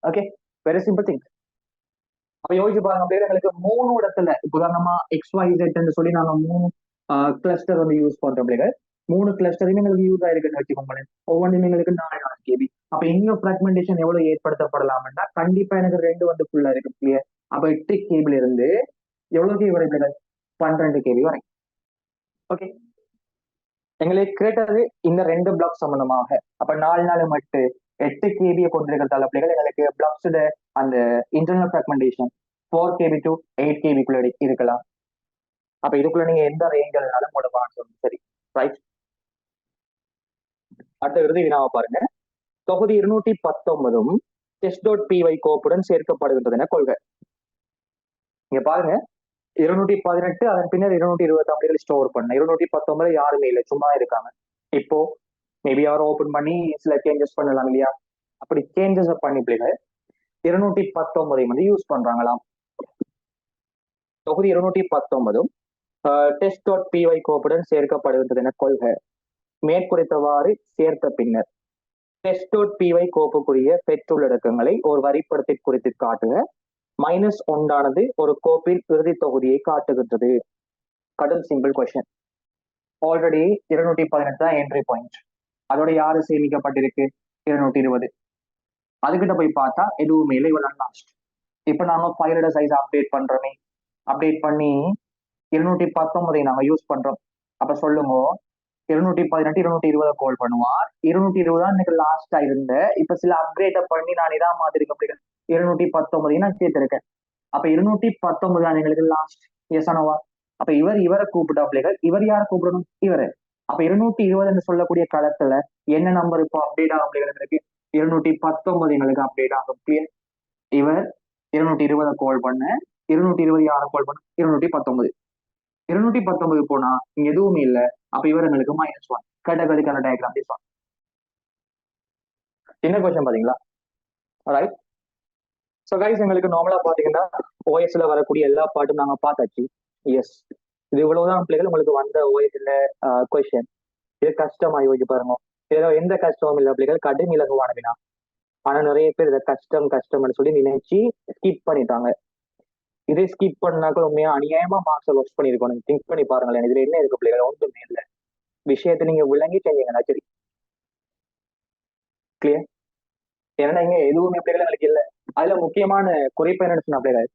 [SPEAKER 2] Okay, very simple thing. அப்ப யோசிச்சு பாருங்க பிள்ளைகள், எங்களுக்கு 3 இடத்துல உதாரணமா XYZ சொல்லி நாங்க 3 கிளஸ்டர் வந்து யூஸ் பண்றோம் பிள்ளைகள். 3 கிளஸ்டருமே எங்களுக்கு யூஸ் ஆயிருக்குன்னு வச்சுக்கோங்களேன். ஒவ்வொன்றும் எங்களுக்கு 4 KB. அப்ப இங்க ஃபிராக்மெண்டேஷன் எவ்வளவு ஏற்படுத்தப்படலாம்னா கண்டிப்பா எனக்கு 2 வந்து ஃபுல்லா இருக்கு. கிளியர்? அப்ப 8 KB இருந்து எவ்வளவு KB வரை பிள்ளைகள்? 12 KB வரை. ஓகே, எங்களுக்கு கேட்டது இந்த 2 பிளாக் சம்பந்தமாக. அப்ப 4 மட்டும் 8 KB கொண்டிருக்கிறதால பிள்ளைகள் எங்களுக்கு பிளாக்ஸோட அந்த இன்டர்னல் ஃபிராக்மெண்டேஷன் 4 KB to 8 KBக்குள்ள இருக்கலாம். அப்ப இதுக்குள்ள நீங்க எந்த ரேஞ்ச் எழுதினாலும் மூலமான்னு சொல்லணும். சரி, ரைட். அடுத்த இறுதி வினாவை பாருங்க. தொகுதி 219 test.py கோப்புடன் சேர்க்கப்படுகின்றது என கொள்க. இங்க பாருங்க, 218 அதன் பின்னர் 220 அப்படிகள் ஸ்டோர் பண்ண 219 யாருமே இல்லை, சும்மா இருக்காங்க. இப்போ மேபி யாரும் ஓபன் பண்ணி சில சேஞ்சஸ் பண்ணலாம் இல்லையா? அப்படி சேஞ்சஸ் பண்ணி பிள்ளைகள் 219 வந்து யூஸ் பண்றாங்களாம். தொகுதி 219 டெஸ்ட் டாட் பிஒய் கோப்புடன் சேர்க்கப்படுகின்றது என கொள்க. மேற்குறித்தவாறு சேர்த்த பின்னர் டெஸ்ட் டாட் பிஒய் கோப்புக்குரிய பெற்றுள்ளடக்கங்களை ஒரு வரிப்படத்தை குறித்து காட்டுக. -1 ஒரு கோப்பின் இறுதி தொகுதியை காட்டுகின்றது. கடும் சிம்பிள் கொஸ்டின். ஆல்ரெடி 218 தான் என்ட்ரி பாயிண்ட். அதோட யாரு சேமிக்கப்பட்டிருக்கு? 220. அதுகிட்ட போய் பார்த்தா எதுவுமே இல்லை, இவ்வளவு லாஸ்ட். இப்ப நாம ஃபைலோட சைஸ் அப்டேட் பண்றோமே, அப்டேட் பண்ணி 219 நாங்க யூஸ் பண்றோம். அப்ப சொல்லுங்க, 218 220 கால் பண்ணுவார். 220 தான் எனக்கு லாஸ்டா இருந்த. இப்ப சில அப்கிரேட் பண்ணி நான் இதான் மாதிரி 219 நான் சேர்த்திருக்கேன். அப்ப 219 தான் எங்களுக்கு லாஸ்ட். எஸ் ஆனவா? அப்ப இவரை கூப்பிட்டா பிள்ளைகள், இவர் யாரை கூப்பிடணும்? இவரு. அப்ப 220 சொல்லக்கூடிய களத்துல என்ன நம்பர் இப்போ அப்டேட் ஆகும் பிள்ளைகளுக்கு? 219 எங்களுக்கு அப்டேட் ஆகும். கிளியர்? இவர் 220 கால் பண்ண, 220 யாரை கால் பண்ண? 219. 219 போனா இங்க எதுவுமே இல்ல. அப்ப இவர் எங்களுக்கு -1. கேட்டகரிக்கான டயக்ராம் பேசுவாங்க. என்ன கொஸ்டின் பாத்தீங்களா? ரைட். ஸோ கைஸ், எங்களுக்கு நார்மலா பாத்தீங்கன்னா ஓஎஸ்ல வரக்கூடிய எல்லா பாட்டும் நாங்க பார்த்தாச்சு. எஸ், இது இவ்வளவுதான் பிள்ளைகள் உங்களுக்கு வந்த ஓஎஸ்ல கொஸ்டின். இது கஷ்டமா யோசிச்சு பாருங்க. இதுல எந்த கஷ்டமும் இல்லை பிள்ளைகள், கடும் இலகுவானதுனா. ஆனா நிறைய பேர் இதை கஷ்டம்னு சொல்லி நினைச்சு ஸ்கிப் பண்ணிட்டாங்க. இதே ஸ்கிப் பண்ணாக்க உண்மையா அநியாயமா மார்க்ஸை லாஸ் பண்ணிருக்கணும். திங்க் பண்ணி பாருங்களேன், இதுல என்ன இருக்கு பிள்ளைகள்? ஒன்றுமே இல்லை. விஷயத்தை நீங்க விளங்கி செஞ்சீங்கன்னா சரி. கிளியர்? ஏன்னா இங்க எதுவுமே பிள்ளைகள் எங்களுக்கு இல்லை. அதுல முக்கியமான குறிப்பு என்னன்னு சொன்னா பிள்ளைகள்,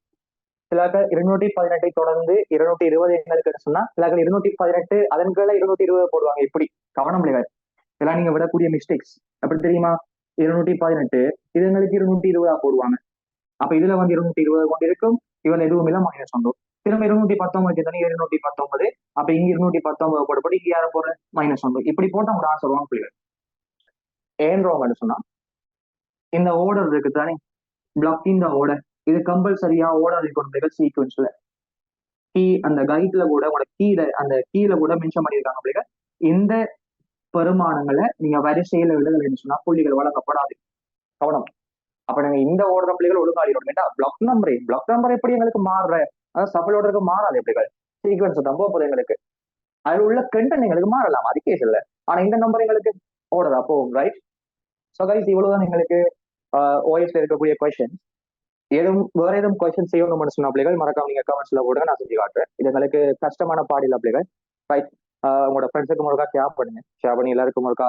[SPEAKER 2] சிலாக்கள் 218 தொடர்ந்து 220 எங்களுக்கு சொன்னா, சிலாக்கள் 218 அதன் கீழே 220 போடுவாங்க. இப்படி கவனம் பிள்ளைகள். இதெல்லாம் நீங்க விடக்கூடிய மிஸ்டேக்ஸ். அப்படி தெரியுமா? 218 இது எங்களுக்கு 220 போடுவாங்க. அப்ப இதுல வந்து 220 கொண்டு இருக்கும். இவன் எதுவும் இல்ல, -1. திரும்ப 219 தனி 219. அப்ப இங்க 219 போடப்பட்டு இங்க யார போற? -1. இப்படி போட்டு அவங்க ஆன்சர் வாங்க பிள்ளைகள். ஏன் ரோங்னு சொன்னா, இந்த ஓர்டர் இருக்கு தானே, பிளாக் இந்த ஓர்டர், இது கம்பல்சரியா ஓர்டர் இருக்கணும் சீக்வன்ஸ்ல. கீ அந்த கைட்ல கூட உங்களோட அந்த கீழ கூட மென்ஷன் பண்ணியிருக்காங்க பிள்ளைகள். இந்த பெருமானங்களை நீங்க வரிசையில எழுதலைன்னு சொன்னா புள்ளிகள் வழங்கப்படாது. கவனம். அப்ப நீங்க இந்த ஓடுற பிள்ளைகள் ஒழுங்காடிடும். பிளாக் நம்பர் எப்படி எங்களுக்கு மாறுற? அதாவது சஃபல் ஓர்டருக்கு மாறாது பிள்ளைகள். சீக்வன்ஸ் நம்ப போது எங்களுக்கு அதுல உள்ள கண்டென்ட் எங்களுக்கு மாறலாம், அது கேஸ் இல்லை. ஆனா இந்த நம்பர் எங்களுக்கு ஓர்டரா போகும். ரைட்? ஸோ கைஸ், இவ்வளவுதான் எங்களுக்கு ஓஎஸ்ல இருக்கக்கூடிய கொஸ்டின். வேற எதுவும் கொஸ்டின் செய்யணும்னு சொன்ன பிள்ளைகள் மறக்காம நீங்க கமெண்ட்ஸ்ல போடுங்க, நான் செஞ்சு காட்டுறேன். இது எங்களுக்கு கஷ்டமான பாடியில் பிள்ளைகள். ரைட்? உங்களோட ஃப்ரெண்ட்ஸுக்கு ஒருக்கா ஷேர் பண்ணுங்க. ஷேர் பண்ணி எல்லாருக்கும் ஒருக்கா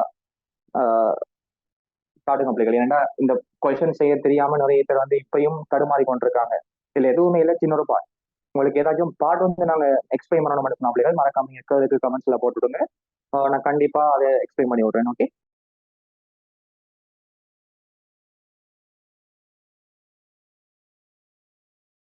[SPEAKER 2] காட்டுங்க பிள்ளைகள். ஏன்னா இந்த கொஸ்டின் செய்ய தெரியாம நிறைய பேர் வந்து இப்பயும் தடுமாறி கொண்டிருக்காங்க. இதுல எதுவுமே இல்லை, சின்ன ஒரு பாட். உங்களுக்கு ஏதாச்சும் பாட் வந்து நாங்க எக்ஸ்பிளைன் பண்ணணும் பிள்ளைகள் மறக்காம நீங்க கமெண்ட்ஸ்ல போட்டுவிடுங்க. நான் கண்டிப்பா அதை எக்ஸ்பிளைன் பண்ணி விடுறேன். ஓகே?